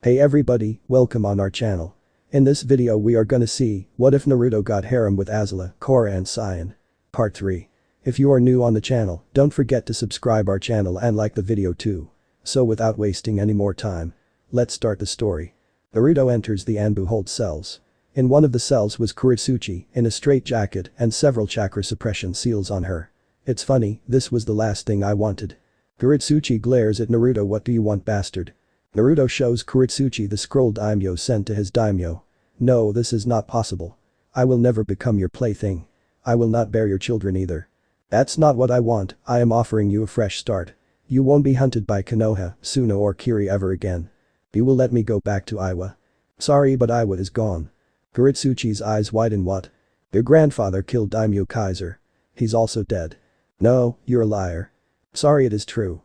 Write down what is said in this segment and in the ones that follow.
Hey everybody, welcome on our channel. In this video we are gonna see, what if Naruto got harem with Azula, Korra and Suyin. Part 3. If you are new on the channel, don't forget to subscribe our channel and like the video too. So without wasting any more time, let's start the story. Naruto enters the Anbu hold cells. In one of the cells was Kurotsuchi, in a straitjacket and several chakra suppression seals on her. It's funny, this was the last thing I wanted. Kurotsuchi glares at Naruto. What do you want, bastard? Naruto shows Kurotsuchi the scroll daimyo sent to his daimyo. No, this is not possible. I will never become your plaything. I will not bear your children either. That's not what I want. I am offering you a fresh start. You won't be hunted by Konoha, Suna or Kiri ever again. You will let me go back to Iwa. Sorry, but Iwa is gone. Kurotsuchi's eyes widen. What? Your grandfather killed Daimyo Kaiser. He's also dead. No, you're a liar. Sorry, it is true.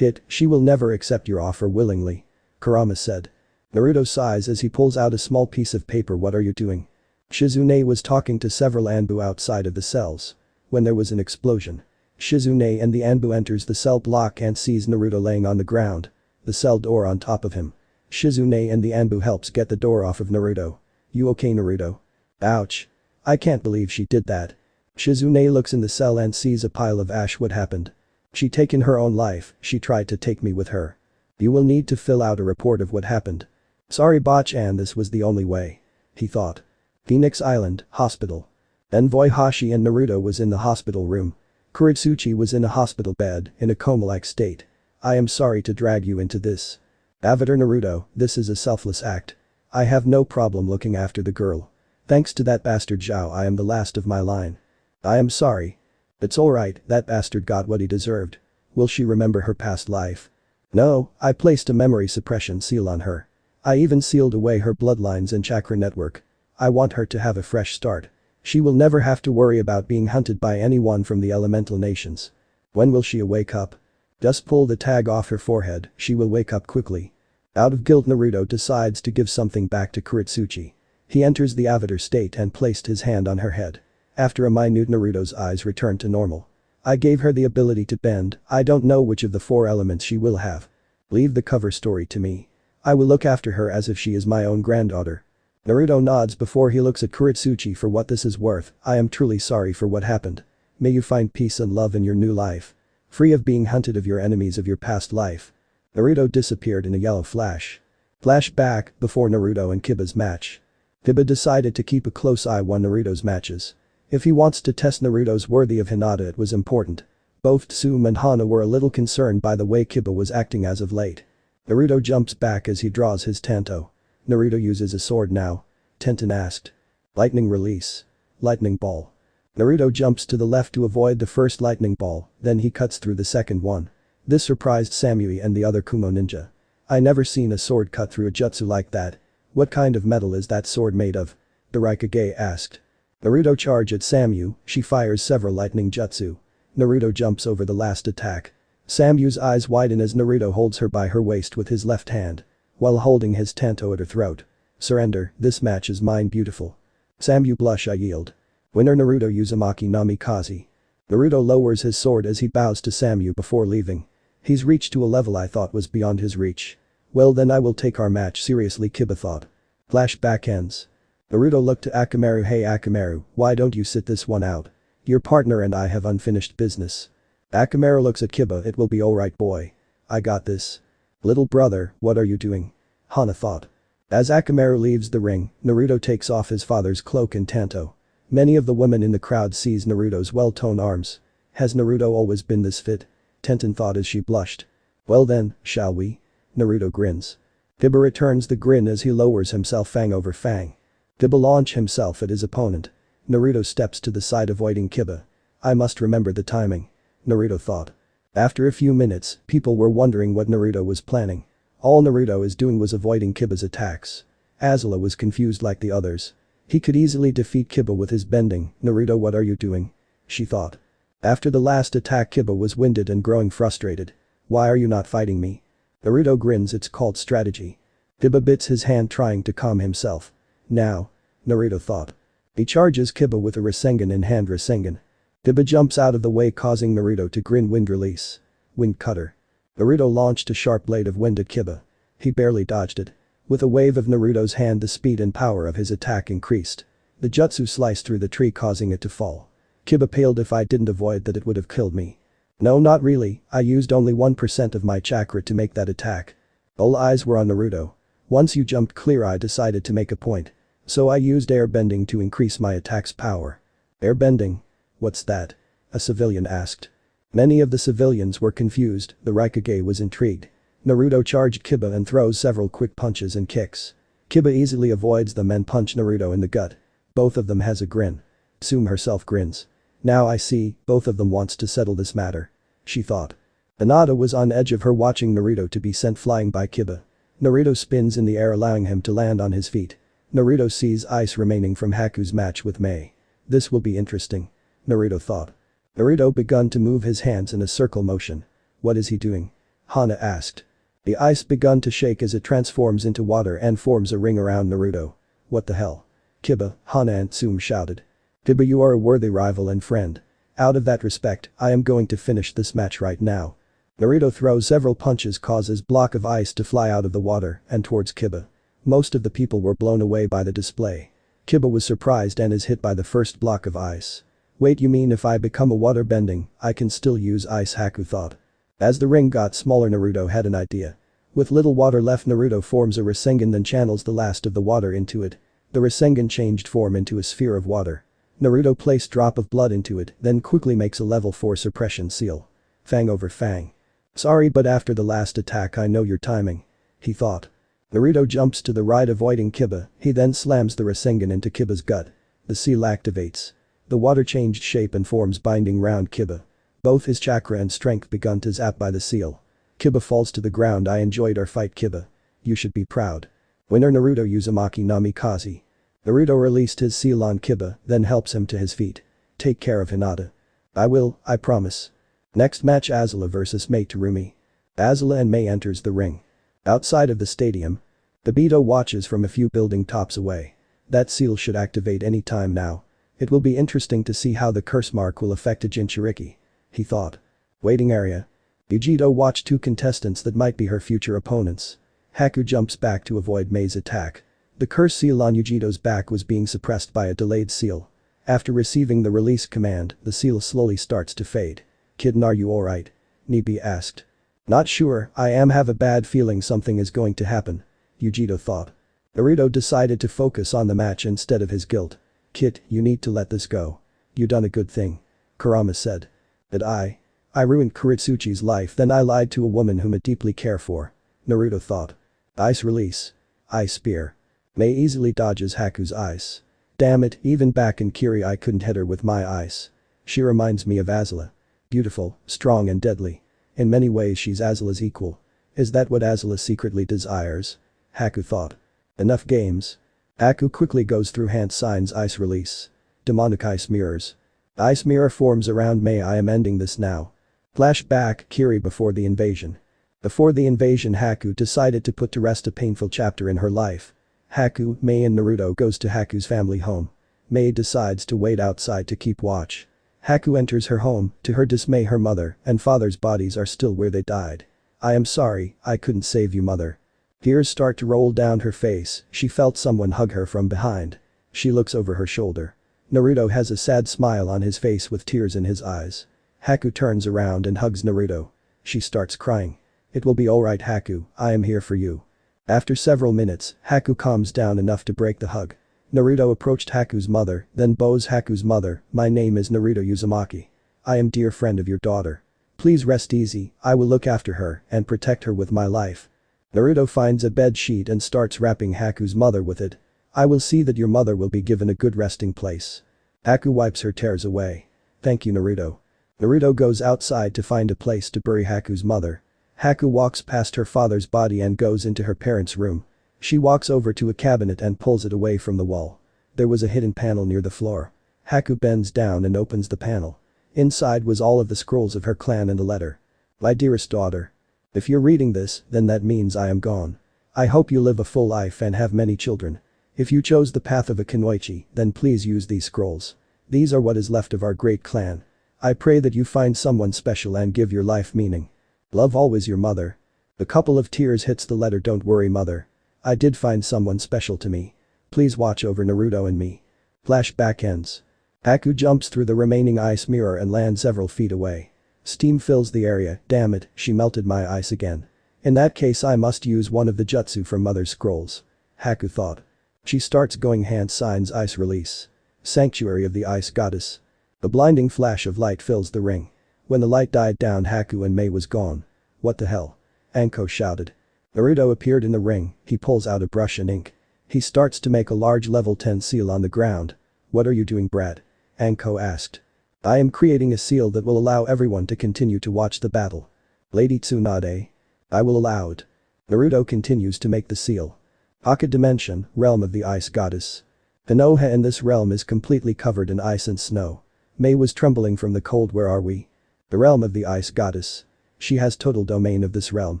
She will never accept your offer willingly. Kurama said. Naruto sighs as he pulls out a small piece of paper. What are you doing? Shizune was talking to several Anbu outside of the cells. When there was an explosion. Shizune and the Anbu enters the cell block and sees Naruto laying on the ground. The cell door on top of him. Shizune and the Anbu helps get the door off of Naruto. You okay, Naruto? Ouch. I can't believe she did that. Shizune looks in the cell and sees a pile of ash. What happened? She taken her own life. She tried to take me with her. You will need to fill out a report of what happened. Sorry Bach-chan, this was the only way. He thought. Phoenix Island, hospital. Envoy Hashi and Naruto was in the hospital room. Kurotsuchi was in a hospital bed, in a coma-like state. I am sorry to drag you into this. Avatar Naruto, this is a selfless act. I have no problem looking after the girl. Thanks to that bastard Zhao, I am the last of my line. I am sorry. It's alright, that bastard got what he deserved. Will she remember her past life? No, I placed a memory suppression seal on her. I even sealed away her bloodlines and chakra network. I want her to have a fresh start. She will never have to worry about being hunted by anyone from the elemental nations. When will she wake up? Just pull the tag off her forehead, she will wake up quickly. Out of guilt, Naruto decides to give something back to Kurotsuchi. He enters the avatar state and placed his hand on her head. After a minute, Naruto's eyes return to normal. I gave her the ability to bend. I don't know which of the 4 elements she will have. Leave the cover story to me. I will look after her as if she is my own granddaughter. Naruto nods before he looks at Kurotsuchi. For what this is worth, I am truly sorry for what happened. May you find peace and love in your new life. Free of being hunted of your enemies of your past life. Naruto disappeared in a yellow flash. Flashback, before Naruto and Kiba's match. Kiba decided to keep a close eye on Naruto's matches. If he wants to test Naruto's worthy of Hinata, it was important. Both Tsume and Hana were a little concerned by the way Kiba was acting as of late. Naruto jumps back as he draws his Tanto. Naruto uses a sword now. Tenten asked. Lightning release. Lightning ball. Naruto jumps to the left to avoid the first lightning ball, then he cuts through the second one. This surprised Samui and the other Kumo ninja. I never seen a sword cut through a jutsu like that. What kind of metal is that sword made of? The Raikage asked. Naruto charge at Samui, she fires several lightning jutsu. Naruto jumps over the last attack. Samui's eyes widen as Naruto holds her by her waist with his left hand. While holding his Tanto at her throat. Surrender, this match is mine, beautiful. Samui blush. I yield. Winner Naruto Uzumaki Namikaze. Naruto lowers his sword as he bows to Samui before leaving. He's reached to a level I thought was beyond his reach. Well then I will take our match seriously, Kiba thought. Flashback ends. Naruto looked to Akamaru. Hey Akamaru, why don't you sit this one out? Your partner and I have unfinished business. Akamaru looks at Kiba. It will be alright, boy. I got this. Little brother, what are you doing? Hana thought. As Akamaru leaves the ring, Naruto takes off his father's cloak and Tanto. Many of the women in the crowd sees Naruto's well-toned arms. Has Naruto always been this fit? Tenten thought as she blushed. Well then, shall we? Naruto grins. Kiba returns the grin as he lowers himself fang over fang. Kiba launch himself at his opponent. Naruto steps to the side avoiding Kiba. I must remember the timing. Naruto thought. After a few minutes, people were wondering what Naruto was planning. All Naruto is doing was avoiding Kiba's attacks. Azula was confused like the others. He could easily defeat Kiba with his bending. Naruto, what are you doing? She thought. After the last attack, Kiba was winded and growing frustrated. Why are you not fighting me? Naruto grins. It's called strategy. Kiba bits his hand trying to calm himself. Now. Naruto thought. He charges Kiba with a Rasengan in hand. Rasengan. Kiba jumps out of the way causing Naruto to grin. Wind release. Wind cutter. Naruto launched a sharp blade of wind at Kiba. He barely dodged it. With a wave of Naruto's hand, the speed and power of his attack increased. The jutsu sliced through the tree, causing it to fall. Kiba paled. If I didn't avoid that, it would have killed me. No, not really, I used only 1% of my chakra to make that attack. All eyes were on Naruto. Once you jumped clear, I decided to make a point. So I used airbending to increase my attack's power. Airbending? What's that? A civilian asked. Many of the civilians were confused. The Raikage was intrigued. Naruto charged Kiba and throws several quick punches and kicks. Kiba easily avoids them and punch Naruto in the gut. Both of them has a grin. Tsum herself grins. Now I see, both of them wants to settle this matter. She thought. Hinata was on edge of her, watching Naruto to be sent flying by Kiba. Naruto spins in the air, allowing him to land on his feet. Naruto sees ice remaining from Haku's match with Mei. This will be interesting. Naruto thought. Naruto begun to move his hands in a circle motion. What is he doing? Hana asked. The ice begun to shake as it transforms into water and forms a ring around Naruto. What the hell? Kiba, Hana and Tsum shouted. Kiba, you are a worthy rival and friend. Out of that respect, I am going to finish this match right now. Naruto throws several punches, causes block of ice to fly out of the water and towards Kiba. Most of the people were blown away by the display. Kiba was surprised and is hit by the first block of ice. Wait, you mean if I become a water bending, I can still use ice? Haku thought. As the ring got smaller, Naruto had an idea. With little water left, Naruto forms a Rasengan, then channels the last of the water into it. The Rasengan changed form into a sphere of water. Naruto placed drop of blood into it, then quickly makes a level 4 suppression seal. Fang over fang. Sorry, but after the last attack I know your timing. He thought. Naruto jumps to the right, avoiding Kiba. He then slams the Rasengan into Kiba's gut. The seal activates. The water changed shape and forms binding round Kiba. Both his chakra and strength begun to zap by the seal. Kiba falls to the ground. I enjoyed our fight, Kiba. You should be proud. Winner Naruto Uzumaki Namikaze. Naruto released his seal on Kiba, then helps him to his feet. Take care of Hinata. I will, I promise. Next match, Azula vs Mei Terumi. Azula and Mei enters the ring. Outside of the stadium. Obito watches from a few building tops away. That seal should activate any time now. It will be interesting to see how the curse mark will affect a Jinchuriki. He thought. Waiting area. Yujito watched two contestants that might be her future opponents. Haku jumps back to avoid Mei's attack. The curse seal on Yujito's back was being suppressed by a delayed seal. After receiving the release command, the seal slowly starts to fade. Kitten, are you alright? Nibi asked. Not sure, I have a bad feeling something is going to happen. Yujito thought. Naruto decided to focus on the match instead of his guilt. Kid, you need to let this go. You done a good thing. Kurama said. Did I? I ruined Kuritsuchi's life, then I lied to a woman whom I deeply care for. Naruto thought. Ice release. Ice spear. Mei easily dodges Haku's ice. Damn it, even back in Kiri I couldn't hit her with my ice. She reminds me of Azula. Beautiful, strong and deadly. In many ways she's Azula's equal. Is that what Azula secretly desires? Haku thought. Enough games. Haku quickly goes through hand signs ice release. Demonic ice mirrors. Ice mirror forms around Mei. I am ending this now. Flashback, Kiri before the invasion. Before the invasion, Haku decided to put to rest a painful chapter in her life. Haku, Mei and Naruto goes to Haku's family home. Mei decides to wait outside to keep watch. Haku enters her home. To her dismay, her mother and father's bodies are still where they died. I am sorry, I couldn't save you, mother. Tears start to roll down her face. She felt someone hug her from behind. She looks over her shoulder. Naruto has a sad smile on his face with tears in his eyes. Haku turns around and hugs Naruto. She starts crying. It will be alright, Haku, I am here for you. After several minutes, Haku calms down enough to break the hug. Naruto approached Haku's mother, then bows Haku's mother. My name is Naruto Uzumaki. I am dear friend of your daughter. Please rest easy, I will look after her and protect her with my life. Naruto finds a bed sheet and starts wrapping Haku's mother with it. I will see that your mother will be given a good resting place. Haku wipes her tears away. Thank you, Naruto. Naruto goes outside to find a place to bury Haku's mother. Haku walks past her father's body and goes into her parents' room. She walks over to a cabinet and pulls it away from the wall. There was a hidden panel near the floor. Haku bends down and opens the panel. Inside was all of the scrolls of her clan and a letter. My dearest daughter. If you're reading this, then that means I am gone. I hope you live a full life and have many children. If you chose the path of a kunoichi, then please use these scrolls. These are what is left of our great clan. I pray that you find someone special and give your life meaning. Love always, your mother. A couple of tears hits the letter. Don't worry, mother. I did find someone special to me. Please watch over Naruto and me. Flashback ends. Haku jumps through the remaining ice mirror and lands several feet away. Steam fills the area, damn it, she melted my ice again. In that case I must use one of the jutsu from Mother's scrolls. Haku thought. She starts going hand signs ice release. Sanctuary of the Ice Goddess. A blinding flash of light fills the ring. When the light died down Haku and Mei was gone. What the hell? Anko shouted. Naruto appeared in the ring, he pulls out a brush and ink. He starts to make a large level 10 seal on the ground. What are you doing, Brad? Anko asked. I am creating a seal that will allow everyone to continue to watch the battle. Lady Tsunade. I will allow it. Naruto continues to make the seal. Aka Dimension, realm of the Ice Goddess. Konoha in this realm is completely covered in ice and snow. Mei was trembling from the cold. Where are we? The realm of the Ice Goddess. She has total domain of this realm.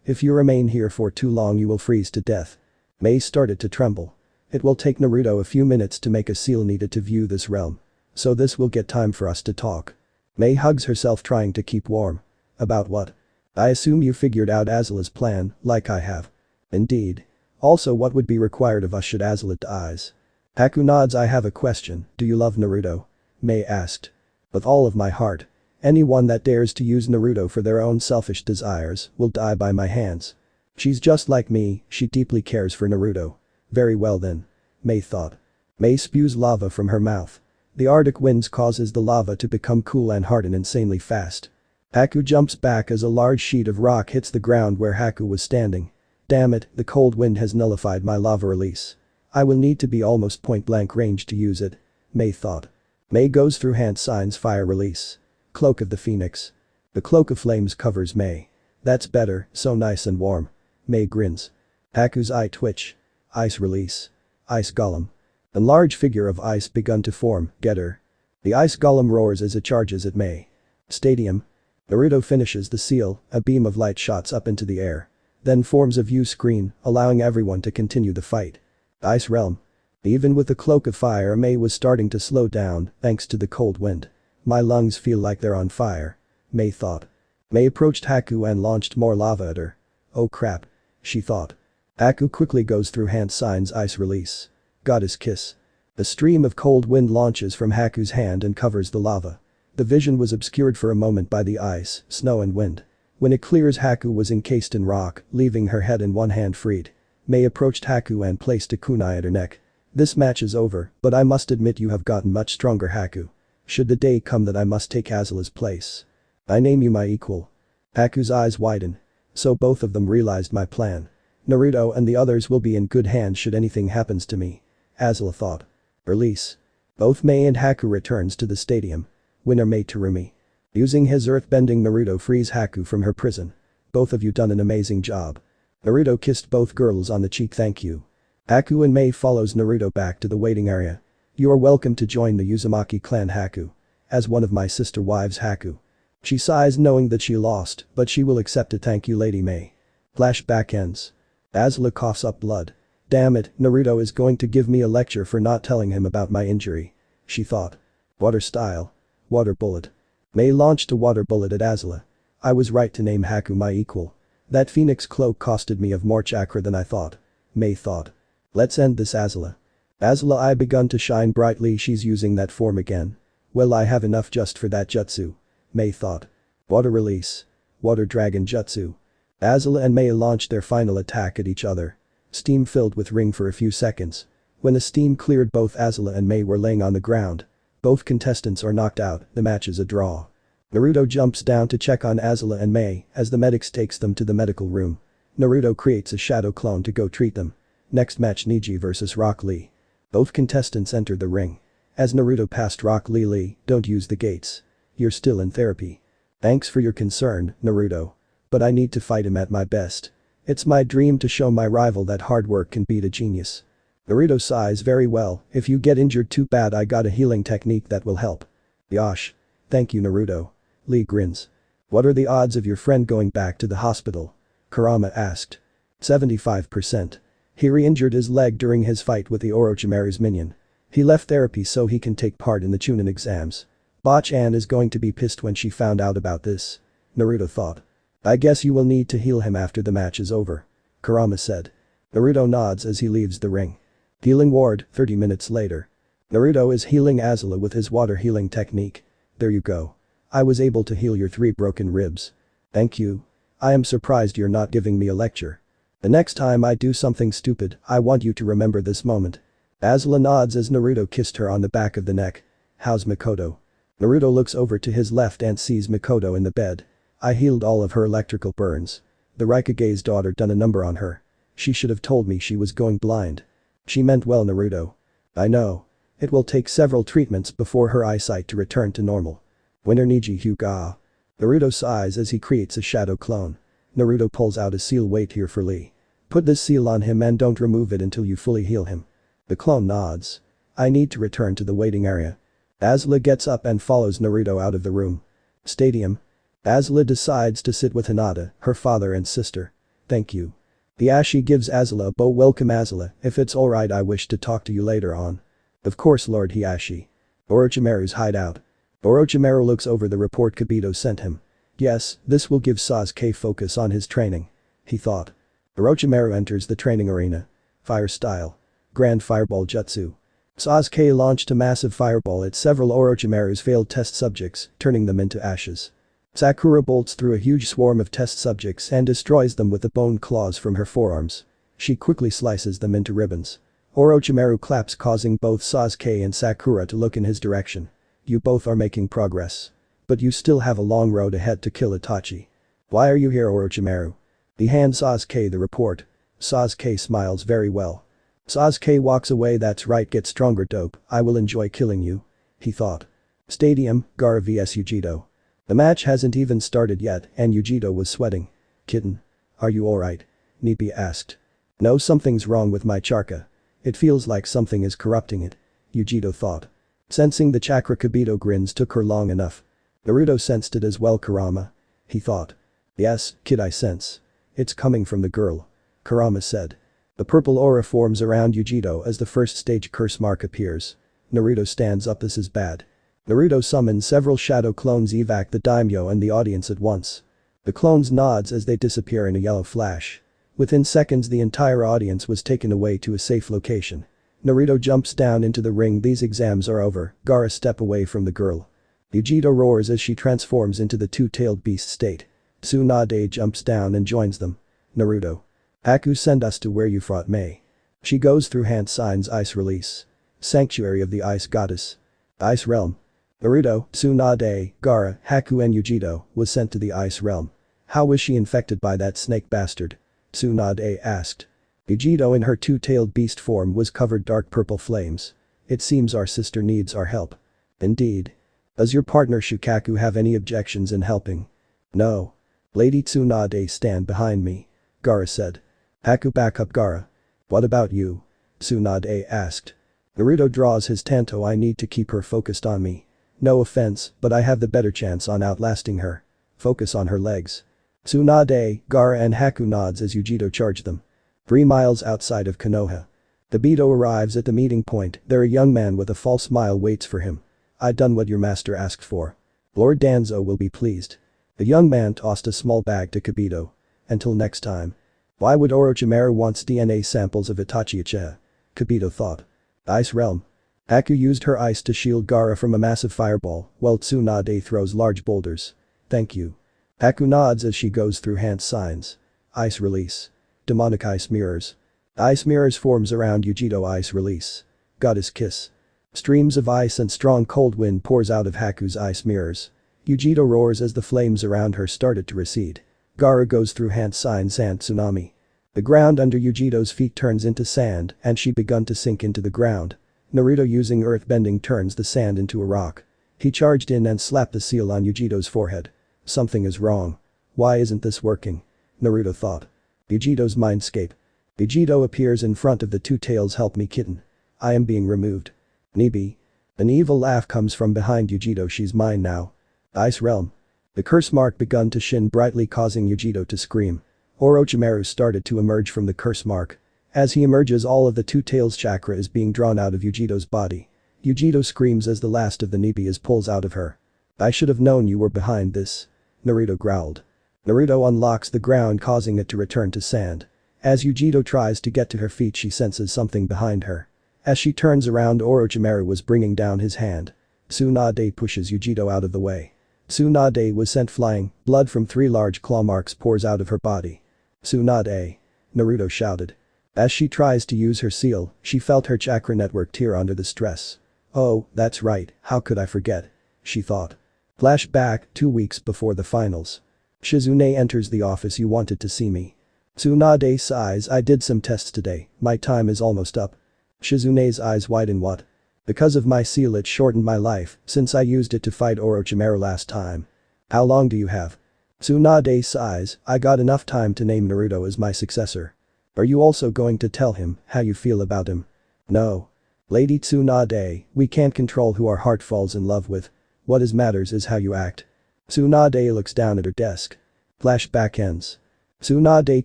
If you remain here for too long you will freeze to death. Mei started to tremble. It will take Naruto a few minutes to make a seal needed to view this realm. So this will get time for us to talk. Mei hugs herself trying to keep warm. About what? I assume you figured out Azula's plan, like I have. Indeed. Also what would be required of us should Azula dies? Haku nods. I have a question, do you love Naruto? Mei asked. With all of my heart. Anyone that dares to use Naruto for their own selfish desires will die by my hands. She's just like me, she deeply cares for Naruto. Very well then. Mei thought. Mei spews lava from her mouth. The Arctic winds causes the lava to become cool and harden insanely fast. Haku jumps back as a large sheet of rock hits the ground where Haku was standing. Damn it, the cold wind has nullified my lava release. I will need to be almost point blank range to use it. Mei thought. Mei goes through hand signs fire release. Cloak of the Phoenix. The cloak of flames covers Mei. That's better, so nice and warm. Mei grins. Haku's eye twitch. Ice release. Ice golem. A large figure of ice begun to form, get her. The ice golem roars as it charges at Mei. Stadium. Naruto finishes the seal, a beam of light shots up into the air. Then forms a view screen, allowing everyone to continue the fight. Ice realm. Even with the cloak of fire Mei was starting to slow down, thanks to the cold wind. My lungs feel like they're on fire. Mei thought. Mei approached Haku and launched more lava at her. Oh crap. She thought. Haku quickly goes through hand signs ice release. Goddess kiss. A stream of cold wind launches from Haku's hand and covers the lava. The vision was obscured for a moment by the ice, snow and wind. When it clears Haku was encased in rock, leaving her head and one hand freed. Mei approached Haku and placed a kunai at her neck. This match is over, but I must admit you have gotten much stronger, Haku. Should the day come that I must take Azula's place. I name you my equal. Haku's eyes widen. So both of them realized my plan. Naruto and the others will be in good hands should anything happens to me. Azula thought. Release. Both Mei and Haku returns to the stadium. Winner Mei Terumi. Using his earthbending Naruto frees Haku from her prison. Both of you done an amazing job. Naruto kissed both girls on the cheek. Thank you. Haku and Mei follows Naruto back to the waiting area. You are welcome to join the Uzumaki clan, Haku. As one of my sister wives, Haku. She sighs knowing that she lost, but she will accept it. Thank you, Lady Mei. Flashback ends. Azula coughs up blood. Damn it, Naruto is going to give me a lecture for not telling him about my injury. She thought. Water style. Water bullet. Mei launched a water bullet at Azula. I was right to name Haku my equal. That phoenix cloak costed me of more chakra than I thought. Mei thought. Let's end this, Azula. Azula eye begun to shine brightly. She's using that form again. Well, I have enough just for that jutsu. Mei thought. Water release. Water dragon jutsu. Azula and Mei launched their final attack at each other. Steam filled with ring for a few seconds. When the steam cleared, both Azula and Mei were laying on the ground. Both contestants are knocked out, the match is a draw. Naruto jumps down to check on Azula and Mei as the medics takes them to the medical room. Naruto creates a shadow clone to go treat them. Next match, Neji vs Rock Lee. Both contestants entered the ring. As Naruto passed Rock Lee, don't use the gates. You're still in therapy. Thanks for your concern, Naruto. But I need to fight him at my best. It's my dream to show my rival that hard work can beat a genius. Naruto sighs. Very well, if you get injured too bad I got a healing technique that will help. Yosh. Thank you, Naruto. Lee grins. What are the odds of your friend going back to the hospital? Kurama asked. 75%. He re-injured his leg during his fight with the Orochimaru's minion. He left therapy so he can take part in the Chunin exams. Bach-an is going to be pissed when she found out about this. Naruto thought. I guess you will need to heal him after the match is over. Kurama said. Naruto nods as he leaves the ring. Healing ward, 30 minutes later. Naruto is healing Azula with his water healing technique. There you go. I was able to heal your 3 broken ribs. Thank you. I am surprised you're not giving me a lecture. The next time I do something stupid, I want you to remember this moment. Azula nods as Naruto kissed her on the back of the neck. How's Mikoto? Naruto looks over to his left and sees Mikoto in the bed. I healed all of her electrical burns. The Raikage's daughter done a number on her. She should have told me she was going blind. She meant well, Naruto. I know. It will take several treatments before her eyesight to return to normal. Winner Neji Hyuga. Naruto sighs as he creates a shadow clone. Naruto pulls out a seal. Wait here for Lee. Put this seal on him and don't remove it until you fully heal him. The clone nods. I need to return to the waiting area. Azula gets up and follows Naruto out of the room. Stadium. Azula decides to sit with Hinata, her father and sister. Thank you. The Ashi gives Azula a bow. Welcome Azula, if it's alright I wish to talk to you later on. Of course Lord Hiashi. Orochimaru's hideout. Orochimaru looks over the report Kibito sent him. Yes, this will give Sasuke focus on his training. He thought. Orochimaru enters the training arena. Fire style. Grand Fireball Jutsu. Sasuke launched a massive fireball at several Orochimaru's failed test subjects, turning them into ashes. Sakura bolts through a huge swarm of test subjects and destroys them with the bone claws from her forearms. She quickly slices them into ribbons. Orochimaru claps, causing both Sasuke and Sakura to look in his direction. You both are making progress. But you still have a long road ahead to kill Itachi. Why are you here, Orochimaru? He hands Sasuke the report. Sasuke smiles very well. Sasuke walks away. That's right, get stronger dope, I will enjoy killing you. He thought. Stadium, Gaara vs Yujito. The match hasn't even started yet and Yujito was sweating. Kitten. Are you alright? Nipi asked. No, something's wrong with my chakra. It feels like something is corrupting it. Yujito thought. Sensing the chakra, Kibito grins. Took her long enough. Naruto sensed it as well, Kurama. He thought. Yes, kid, I sense. It's coming from the girl. Kurama said. The purple aura forms around Yujito as the first stage curse mark appears. Naruto stands up. This is bad. Naruto summons several shadow clones, evac the daimyo and the audience at once. The clones nods as they disappear in a yellow flash. Within seconds the entire audience was taken away to a safe location. Naruto jumps down into the ring. These exams are over. Gaara step away from the girl. Yujito roars as she transforms into the two-tailed beast state. Tsunade jumps down and joins them. Naruto. Haku, send us to where you fought Mei. She goes through hand signs. Ice release. Sanctuary of the Ice Goddess. Ice Realm. Naruto, Tsunade, Gaara, Haku and Yujito was sent to the Ice Realm. How was she infected by that snake bastard? Tsunade asked. Yujito in her two-tailed beast form was covered dark purple flames. It seems our sister needs our help. Indeed. Does your partner Shukaku have any objections in helping? No. Lady Tsunade, stand behind me. Gaara said. Haku, back up Gaara. What about you? Tsunade asked. Naruto draws his tanto. I need to keep her focused on me. No offense, but I have the better chance on outlasting her. Focus on her legs. Tsunade, Gaara and Haku nods as Yujito charge them. 3 miles outside of Konoha. Kibito arrives at the meeting point. There a young man with a false smile waits for him. I done what your master asked for. Lord Danzo will be pleased. The young man tossed a small bag to Kibito. Until next time. Why would Orochimaru wants DNA samples of Itachi Uchiha? Kibito thought. Ice Realm. Haku used her ice to shield Gaara from a massive fireball, while Tsunade throws large boulders. Thank you. Haku nods as she goes through hand signs. Ice release. Demonic ice mirrors. Ice mirrors forms around Yujito. Ice release. Goddess kiss. Streams of ice and strong cold wind pours out of Haku's ice mirrors. Yujito roars as the flames around her started to recede. Gaara goes through hand signs and tsunami. The ground under Yujito's feet turns into sand and she begun to sink into the ground. Naruto using earthbending turns the sand into a rock. He charged in and slapped the seal on Yujito's forehead. Something is wrong. Why isn't this working? Naruto thought. Yujito's mindscape. Yujito appears in front of the two tails. Help me, kitten. I am being removed. Nibi. An evil laugh comes from behind Yujito. She's mine now. Ice Realm. The curse mark begun to shine brightly, causing Yujito to scream. Orochimaru started to emerge from the curse mark. As he emerges, all of the two tails chakra is being drawn out of Yujito's body. Yujito screams as the last of the Nibi is pulls out of her. I should have known you were behind this. Naruto growled. Naruto unlocks the ground, causing it to return to sand. As Yujito tries to get to her feet she senses something behind her. As she turns around Orochimaru was bringing down his hand. Tsunade pushes Yujito out of the way. Tsunade was sent flying, blood from 3 large claw marks pours out of her body. "Tsunade!" Naruto shouted. As she tries to use her seal, she felt her chakra network tear under the stress. "Oh, that's right, how could I forget?" she thought. Flashback, 2 weeks before the finals. Shizune enters the office. "You wanted to see me." Tsunade sighs. "I did some tests today, my time is almost up." Shizune's eyes widen. "What?" "Because of my seal it shortened my life, since I used it to fight Orochimaru last time." "How long do you have?" Tsunade sighs. "I got enough time to name Naruto as my successor." "Are you also going to tell him how you feel about him?" "No. Lady Tsunade, we can't control who our heart falls in love with. What matters is how you act." Tsunade looks down at her desk. Flashback ends. Tsunade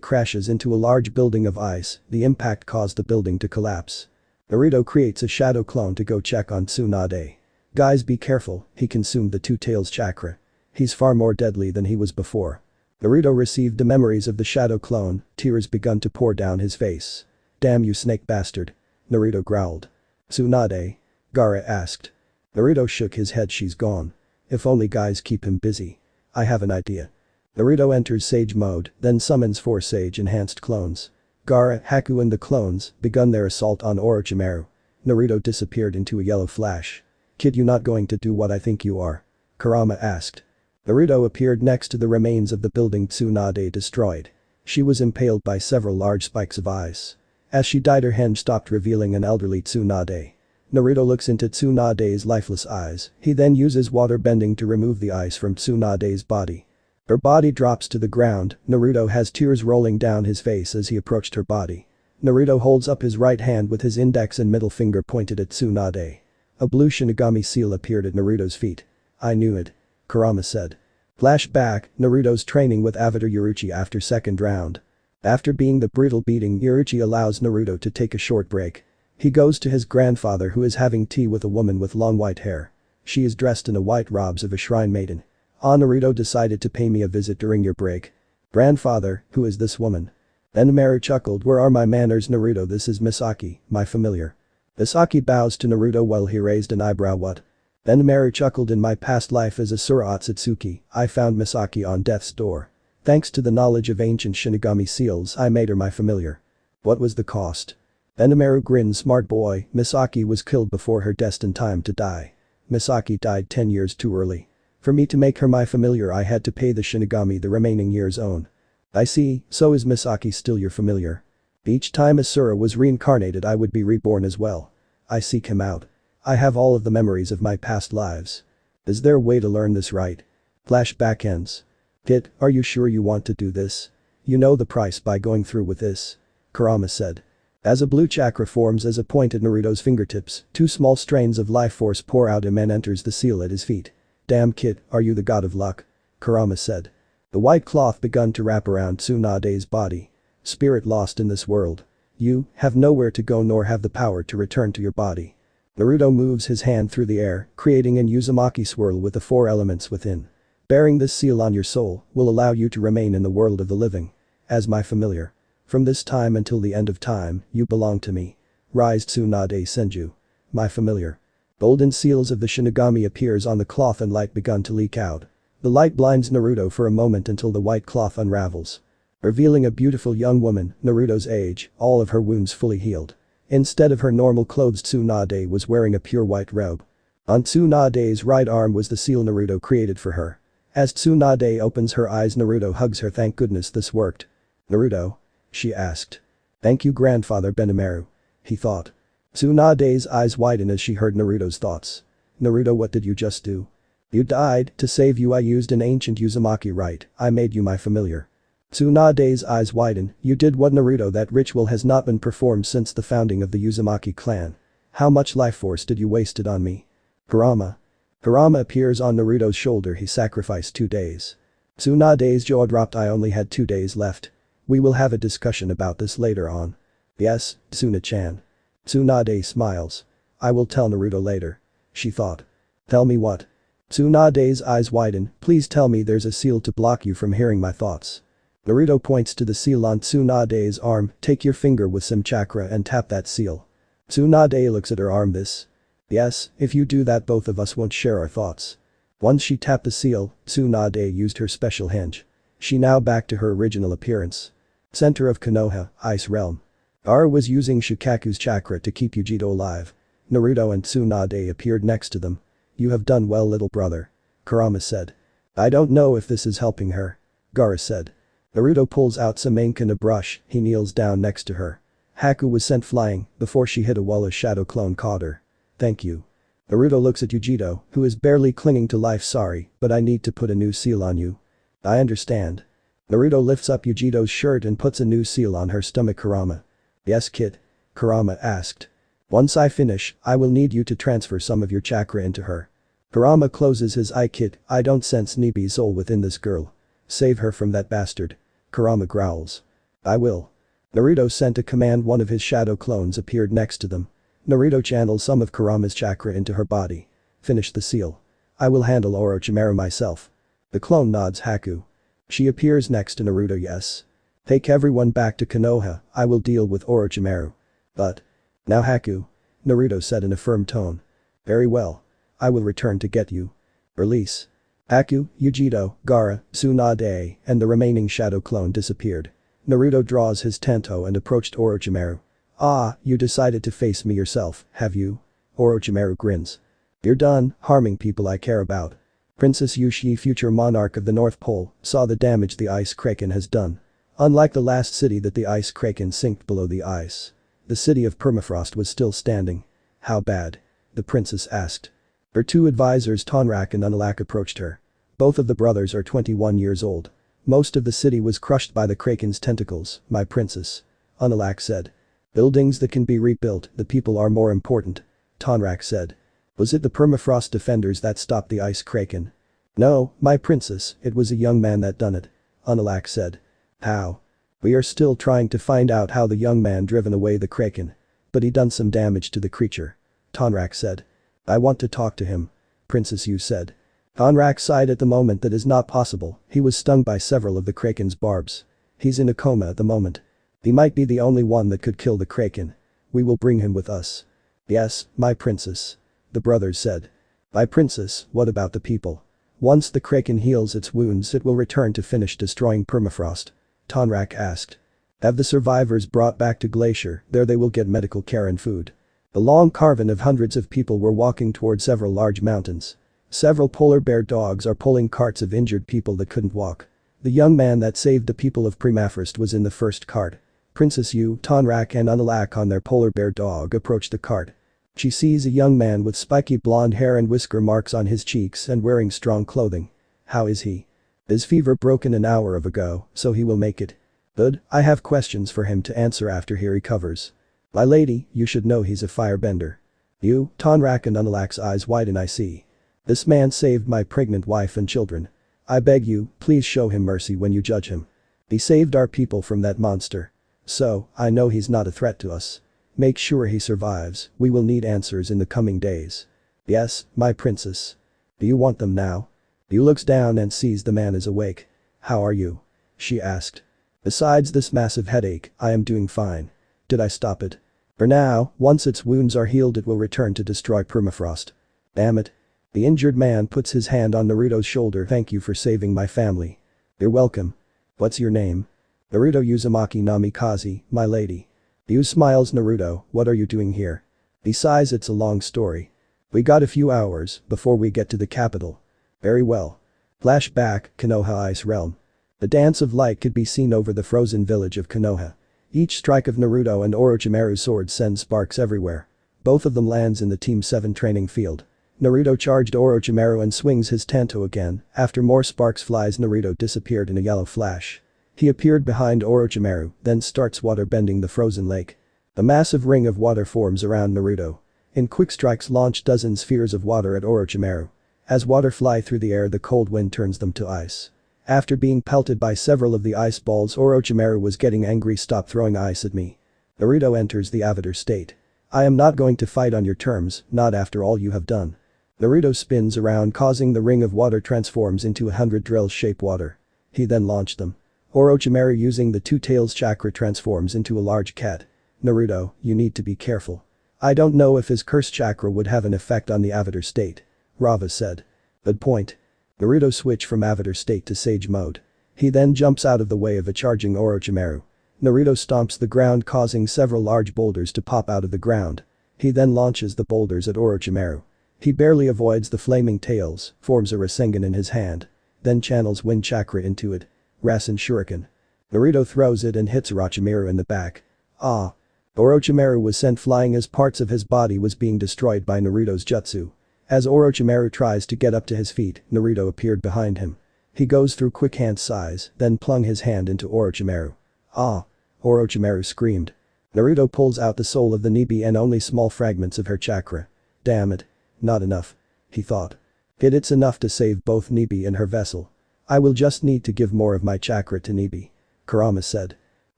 crashes into a large building of ice, the impact caused the building to collapse. Naruto creates a shadow clone to go check on Tsunade. "Guys, be careful, he consumed the 2 tails chakra. He's far more deadly than he was before." Naruto received the memories of the shadow clone, tears begun to pour down his face. "Damn you snake bastard." Naruto growled. "Tsunade?" Gaara asked. Naruto shook his head. "She's gone. If only guys keep him busy. I have an idea." Naruto enters Sage mode, then summons 4 Sage-enhanced clones. Gaara, Haku and the clones begun their assault on Orochimaru. Naruto disappeared into a yellow flash. "Kid, you not going to do what I think you are?" Kurama asked. Naruto appeared next to the remains of the building Tsunade destroyed. She was impaled by several large spikes of ice. As she died her hand stopped revealing an elderly Tsunade. Naruto looks into Tsunade's lifeless eyes, he then uses water bending to remove the ice from Tsunade's body. Her body drops to the ground, Naruto has tears rolling down his face as he approached her body. Naruto holds up his right hand with his index and middle finger pointed at Tsunade. A blue Shinigami seal appeared at Naruto's feet. "I knew it," Kurama said. Flashback, Naruto's training with Avatar Yaruchi after 2nd round. After being the brutal beating, Yaruchi allows Naruto to take a short break. He goes to his grandfather who is having tea with a woman with long white hair. She is dressed in the white robes of a shrine maiden. Naruto decided to pay me a visit during your break." "Grandfather, who is this woman?" Orochimaru chuckled. "Where are my manners, Naruto? This is Misaki, my familiar." Misaki bows to Naruto while he raised an eyebrow. "What?" Orochimaru chuckled. "In my past life as Asura Otsutsuki, I found Misaki on death's door. Thanks to the knowledge of ancient Shinigami seals I made her my familiar." "What was the cost?" Orochimaru grinned. "Smart boy, Misaki was killed before her destined time to die. Misaki died 10 years too early. For me to make her my familiar I had to pay the Shinigami the remaining years own." "I see, so is Misaki still your familiar?" "Each time Asura was reincarnated I would be reborn as well. I seek him out. I have all of the memories of my past lives." "Is there a way to learn this right?" Flashback ends. "Kid, are you sure you want to do this? You know the price by going through with this," Kurama said. As a blue chakra forms as a point at Naruto's fingertips, 2 small strains of life force pour out him and enters the seal at his feet. "Damn kid, are you the god of luck?" Kurama said. The white cloth begun to wrap around Tsunade's body. "Spirit lost in this world. You have nowhere to go nor have the power to return to your body." Naruto moves his hand through the air, creating an Uzumaki swirl with the 4 elements within. "Bearing this seal on your soul will allow you to remain in the world of the living. As my familiar. From this time until the end of time, you belong to me. Rise Tsunade Senju. My familiar." Golden seals of the Shinigami appears on the cloth and light begun to leak out. The light blinds Naruto for a moment until the white cloth unravels. Revealing a beautiful young woman, Naruto's age, all of her wounds fully healed. Instead of her normal clothes Tsunade was wearing a pure white robe. On Tsunade's right arm was the seal Naruto created for her. As Tsunade opens her eyes Naruto hugs her. "Thank goodness this worked." "Naruto?" she asked. "Thank you grandfather Benimaru," he thought. Tsunade's eyes widen as she heard Naruto's thoughts. "Naruto, what did you just do?" "You died, to save you I used an ancient Uzumaki rite, I made you my familiar." Tsunade's eyes widen. "You did what Naruto? That ritual has not been performed since the founding of the Uzumaki clan. How much life force did you waste it on me?" "Kurama." Kurama appears on Naruto's shoulder. "He sacrificed 2 days." Tsunade's jaw dropped. "I only had 2 days left. We will have a discussion about this later on." "Yes, Tsuna-chan." Tsunade smiles. "I will tell Naruto later," she thought. "Tell me what?" Tsunade's eyes widen. "Please tell me there's a seal to block you from hearing my thoughts." Naruto points to the seal on Tsunade's arm, take your finger with some chakra and tap that seal. Tsunade looks at her arm this. Yes, if you do that both of us won't share our thoughts. Once she tapped the seal, Tsunade used her special hinge. She now back to her original appearance. Center of Konoha, Ice Realm. Ara was using Shikaku's chakra to keep Yujiro alive. Naruto and Tsunade appeared next to them. You have done well little brother. Kurama said. I don't know if this is helping her. Gaara said. Naruto pulls out some ink and a brush, he kneels down next to her. Haku was sent flying, before she hit a wall a shadow clone caught her. Thank you. Naruto looks at Yujiro, who is barely clinging to life. Sorry, but I need to put a new seal on you. I understand. Naruto lifts up Yujiro's shirt and puts a new seal on her stomach. Kurama. Yes kid? Kurama asked. Once I finish, I will need you to transfer some of your chakra into her. Kurama closes his eye. Kid, I don't sense Nibi's soul within this girl. Save her from that bastard. Kurama growls. I will. Naruto sent a command. One of his shadow clones appeared next to them. Naruto channels some of Kurama's chakra into her body. Finish the seal. I will handle Orochimaru myself. The clone nods. Haku. She appears next to Naruto. Yes. Take everyone back to Konoha, I will deal with Orochimaru. But. Now Haku. Naruto said in a firm tone. Very well. I will return to get you. Release. Haku, Yujiro, Gaara, Tsunade, and the remaining shadow clone disappeared. Naruto draws his tento and approached Orochimaru. Ah, you decided to face me yourself, have you? Orochimaru grins. You're done harming people I care about. Princess Yushi, future monarch of the North Pole, saw the damage the Ice Kraken has done. Unlike the last city that the Ice Kraken sank below the ice. The city of permafrost was still standing. How bad? The princess asked. Her two advisors Tonrak and Unalak approached her. Both of the brothers are 21 years old. Most of the city was crushed by the Kraken's tentacles, my princess. Unalak said. Buildings that can be rebuilt, the people are more important. Tonrak said. Was it the permafrost defenders that stopped the Ice Kraken? No, my princess, it was a young man that done it. Unalak said. How? We are still trying to find out how the young man driven away the Kraken. But he done some damage to the creature. Tonrak said. I want to talk to him. Princess Yu said. Tonrak sighed at the moment. That is not possible, he was stung by several of the Kraken's barbs. He's in a coma at the moment. He might be the only one that could kill the Kraken. We will bring him with us. Yes, my princess. The brothers said. My princess, what about the people? Once the Kraken heals its wounds it will return to finish destroying permafrost. Tonrak asked. Have the survivors brought back to Glacier, there they will get medical care and food. The long caravan of hundreds of people were walking toward several large mountains. Several polar bear dogs are pulling carts of injured people that couldn't walk. The young man that saved the people of Permafrost was in the first cart. Princess Yu, Tonrak and Unalak on their polar bear dog approached the cart. She sees a young man with spiky blonde hair and whisker marks on his cheeks and wearing strong clothing. How is he? His fever broken an hour ago, so he will make it. Good, I have questions for him to answer after he recovers. My lady, you should know he's a firebender. You, Tonrak and Unalak's eyes widen. I see. This man saved my pregnant wife and children. I beg you, please show him mercy when you judge him. He saved our people from that monster. So, I know he's not a threat to us. Make sure he survives, we will need answers in the coming days. Yes, my princess. Do you want them now? He looks down and sees the man is awake. How are you? She asked. Besides this massive headache, I am doing fine. Did I stop it? For now, once its wounds are healed it will return to destroy permafrost. Damn it. The injured man puts his hand on Naruto's shoulder. Thank you for saving my family. You're welcome. What's your name? Naruto Uzumaki Namikaze, my lady. Yu smiles. Naruto, what are you doing here? Besides it's a long story. We got a few hours before we get to the capital. Very well. Flashback, Konoha Ice Realm. The dance of light could be seen over the frozen village of Konoha. Each strike of Naruto and Orochimaru's swords sends sparks everywhere. Both of them lands in the Team 7 training field. Naruto charged Orochimaru and swings his tento again. After more sparks flies, Naruto disappeared in a yellow flash. He appeared behind Orochimaru, then starts water bending the frozen lake. A massive ring of water forms around Naruto. In quick strikes launch dozens spheres of water at Orochimaru. As water fly through the air the cold wind turns them to ice. After being pelted by several of the ice balls Orochimaru was getting angry. Stop throwing ice at me. Naruto enters the Avatar state. I am not going to fight on your terms, not after all you have done. Naruto spins around causing the ring of water transforms into 100 drills shape water. He then launched them. Orochimaru using the two tails chakra transforms into a large cat. Naruto, you need to be careful. I don't know if his curse chakra would have an effect on the avatar state. Rava said. Good point. Naruto switched from avatar state to sage mode. He then jumps out of the way of a charging Orochimaru. Naruto stomps the ground causing several large boulders to pop out of the ground. He then launches the boulders at Orochimaru. He barely avoids the flaming tails, forms a Rasengan in his hand. Then channels wind chakra into it. Rasen Shuriken. Naruto throws it and hits Orochimaru in the back. Ah. Orochimaru was sent flying as parts of his body was being destroyed by Naruto's jutsu. As Orochimaru tries to get up to his feet, Naruto appeared behind him. He goes through quick hand size, then plung his hand into Orochimaru. Ah! Orochimaru screamed. Naruto pulls out the soul of the Nibi and only small fragments of her chakra. Damn it. Not enough. He thought. It's enough to save both Nibi and her vessel. I will just need to give more of my chakra to Nibi. Kurama said.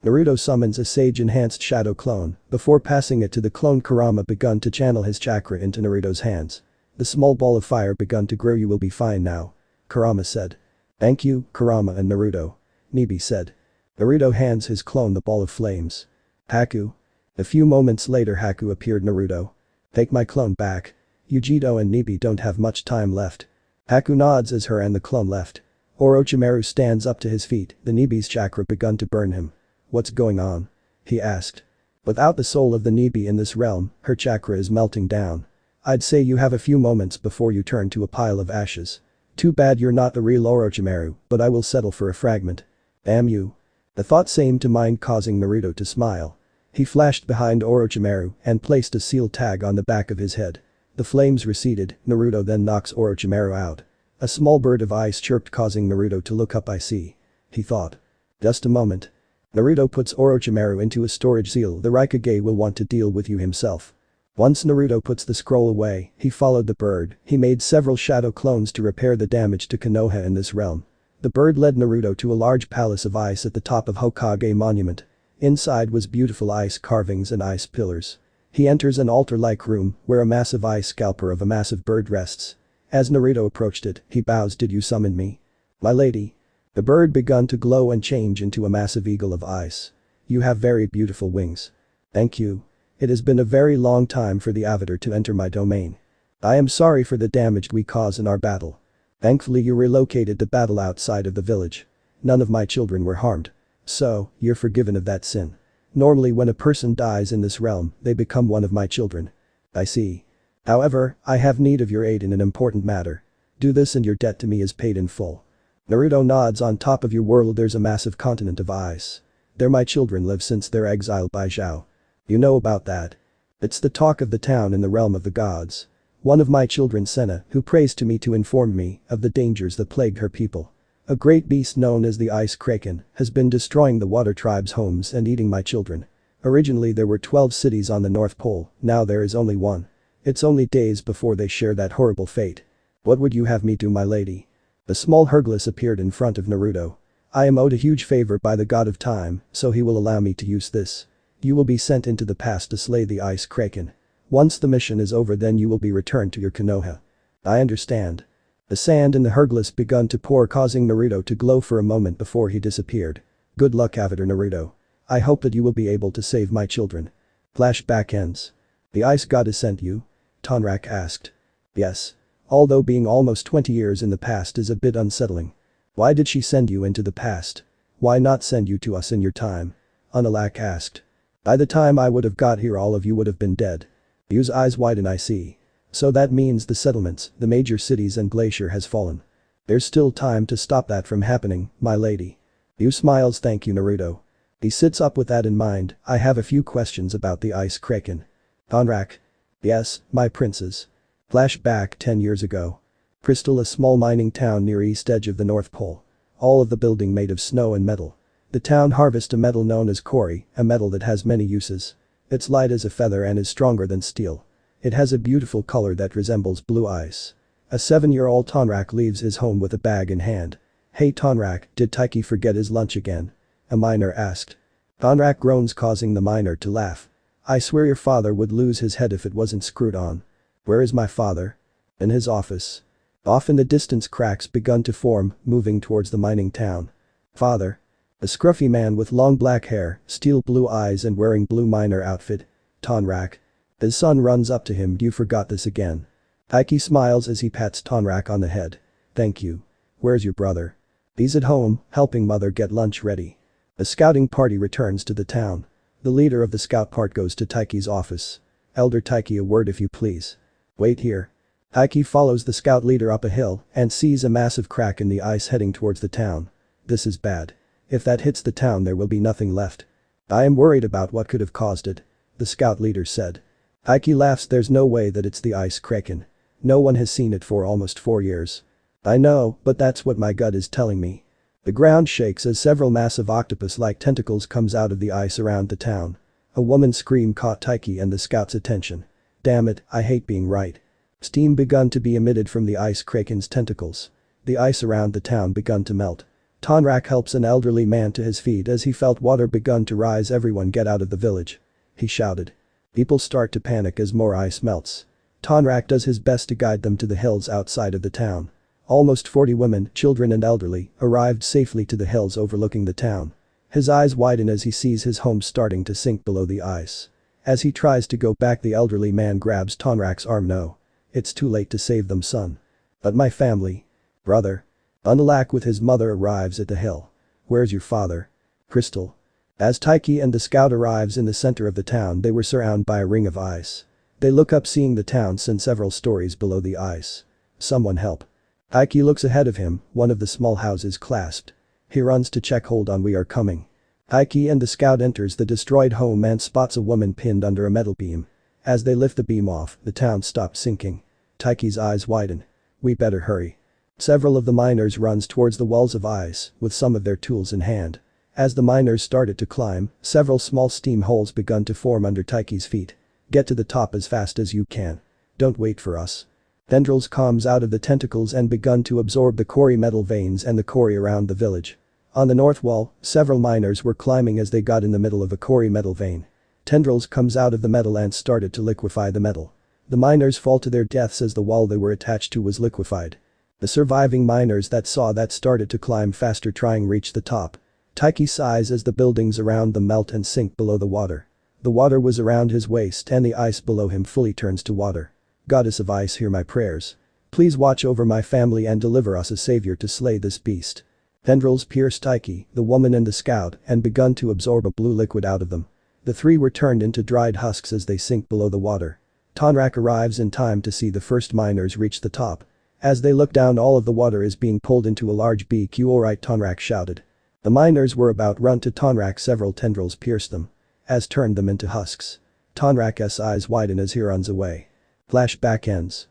Naruto summons a sage-enhanced shadow clone, before passing it to the clone Kurama begun to channel his chakra into Naruto's hands. The small ball of fire begun to grow. You will be fine now. Kurama said. Thank you, Kurama and Naruto. Nibi said. Naruto hands his clone the ball of flames. Haku. A few moments later Haku appeared. Naruto. Take my clone back. Yujito and Nibi don't have much time left. Haku nods as her and the clone left. Orochimaru stands up to his feet, the Nibi's chakra begun to burn him. What's going on? He asked. Without the soul of the Nibi in this realm, her chakra is melting down. I'd say you have a few moments before you turn to a pile of ashes. Too bad you're not the real Orochimaru, but I will settle for a fragment. Damn you. The thought seemed to mind causing Naruto to smile. He flashed behind Orochimaru and placed a seal tag on the back of his head. The flames receded, Naruto then knocks Orochimaru out. A small bird of ice chirped causing Naruto to look up. I see. He thought. Just a moment. Naruto puts Orochimaru into a storage seal. The Raikage will want to deal with you himself. Once Naruto puts the scroll away, he followed the bird. He made several shadow clones to repair the damage to Konoha in this realm. The bird led Naruto to a large palace of ice at the top of Hokage Monument. Inside was beautiful ice carvings and ice pillars. He enters an altar-like room where a massive ice scalper of a massive bird rests. As Naruto approached it, he bows. Did you summon me? My lady. The bird begun to glow and change into a massive eagle of ice. You have very beautiful wings. Thank you. It has been a very long time for the avatar to enter my domain. I am sorry for the damage we caused in our battle. Thankfully you relocated the battle outside of the village. None of my children were harmed. So, you're forgiven of that sin. Normally when a person dies in this realm, they become one of my children. I see. However, I have need of your aid in an important matter. Do this and your debt to me is paid in full. Naruto nods. On top of your world there's a massive continent of ice. There my children live since their exile by Zhao. You know about that. It's the talk of the town in the realm of the gods. One of my children Senna, who prays to me to inform me of the dangers that plague her people. A great beast known as the Ice Kraken has been destroying the water tribe's homes and eating my children. Originally there were 12 cities on the North Pole, now there is only one. It's only days before they share that horrible fate. What would you have me do, my lady? A small Hercules appeared in front of Naruto. I am owed a huge favor by the god of time, so he will allow me to use this. You will be sent into the past to slay the Ice Kraken. Once the mission is over then you will be returned to your Konoha. I understand. The sand in the Hercules begun to pour causing Naruto to glow for a moment before he disappeared. Good luck Avatar Naruto. I hope that you will be able to save my children. Flashback ends. The ice goddess sent you? Tonrak asked. Yes. Although being almost 20 years in the past is a bit unsettling. Why did she send you into the past? Why not send you to us in your time? Unalak asked. By the time I would have got here all of you would have been dead. Yu's eyes widen. I see. So that means the settlements, the major cities and Glacier has fallen. There's still time to stop that from happening, my lady. Yu smiles. Thank you Naruto. He sits up. With that in mind, I have a few questions about the Ice Kraken. Tonrak. Yes, my princes. Flashback 10 years ago. Crystal, a small mining town near east edge of the North Pole. All of the building made of snow and metal. The town harvests a metal known as Korra, a metal that has many uses. It's light as a feather and is stronger than steel. It has a beautiful color that resembles blue ice. A 7-year-old Tonrak leaves his home with a bag in hand. Hey Tonrak, did Taiki forget his lunch again? A miner asked. Tonrak groans causing the miner to laugh. I swear your father would lose his head if it wasn't screwed on. Where is my father? In his office. Off in the distance cracks begun to form, moving towards the mining town. Father. A scruffy man with long black hair, steel blue eyes and wearing blue miner outfit. Tonrak. His son runs up to him. You forgot this again. Ike smiles as he pats Tonrak on the head. Thank you. Where's your brother? He's at home, helping mother get lunch ready. A scouting party returns to the town. The leader of the scout part goes to Taiki's office. Elder Taiki, a word if you please. Wait here. Taiki follows the scout leader up a hill and sees a massive crack in the ice heading towards the town. This is bad. If that hits the town there will be nothing left. I am worried about what could have caused it, the scout leader said. Taiki laughs. There's no way that it's the Ice Kraken. No one has seen it for almost 4 years. I know, but that's what my gut is telling me. The ground shakes as several massive octopus-like tentacles comes out of the ice around the town. A woman's scream caught Taiki and the scout's attention. Damn it, I hate being right. Steam begun to be emitted from the Ice Kraken's tentacles. The ice around the town begun to melt. Tonrak helps an elderly man to his feet as he felt water begun to rise. Everyone get out of the village. He shouted. People start to panic as more ice melts. Tonrak does his best to guide them to the hills outside of the town. Almost 40 women, children and elderly arrived safely to the hills overlooking the town. His eyes widen as he sees his home starting to sink below the ice. As he tries to go back, the elderly man grabs Tonrak's arm. No. It's too late to save them, son. But my family. Brother. Unalak with his mother arrives at the hill. Where's your father? Crystal. As Taiki and the scout arrives in the center of the town, they were surrounded by a ring of ice. They look up, seeing the town sink several stories below the ice. Someone help. Taiki looks ahead of him, one of the small houses clasped. He runs to check. Hold on, we are coming. Taiki and the scout enters the destroyed home and spots a woman pinned under a metal beam. As they lift the beam off, the town stops sinking. Taiki's eyes widen. We better hurry. Several of the miners runs towards the walls of ice with some of their tools in hand. As the miners started to climb, several small steam holes begun to form under Taiki's feet. Get to the top as fast as you can. Don't wait for us. Tendrils comes out of the tentacles and begun to absorb the quarry metal veins and the quarry around the village. On the north wall, several miners were climbing as they got in the middle of a quarry metal vein. Tendrils comes out of the metal and started to liquefy the metal. The miners fall to their deaths as the wall they were attached to was liquefied. The surviving miners that saw that started to climb faster, trying to reach the top. Taiki sighs as the buildings around them melt and sink below the water. The water was around his waist and the ice below him fully turns to water. Goddess of ice, hear my prayers. Please watch over my family and deliver us a savior to slay this beast. Tendrils pierced Taiki, the woman and the scout and begun to absorb a blue liquid out of them. The three were turned into dried husks as they sink below the water. Tonrak arrives in time to see the first miners reach the top. As they look down, all of the water is being pulled into a large BQ. Alright, Tonrak shouted. The miners were about run to Tonrak. Several tendrils pierced them. As turned them into husks. Tonrak's eyes widen as he runs away. Flashback ends.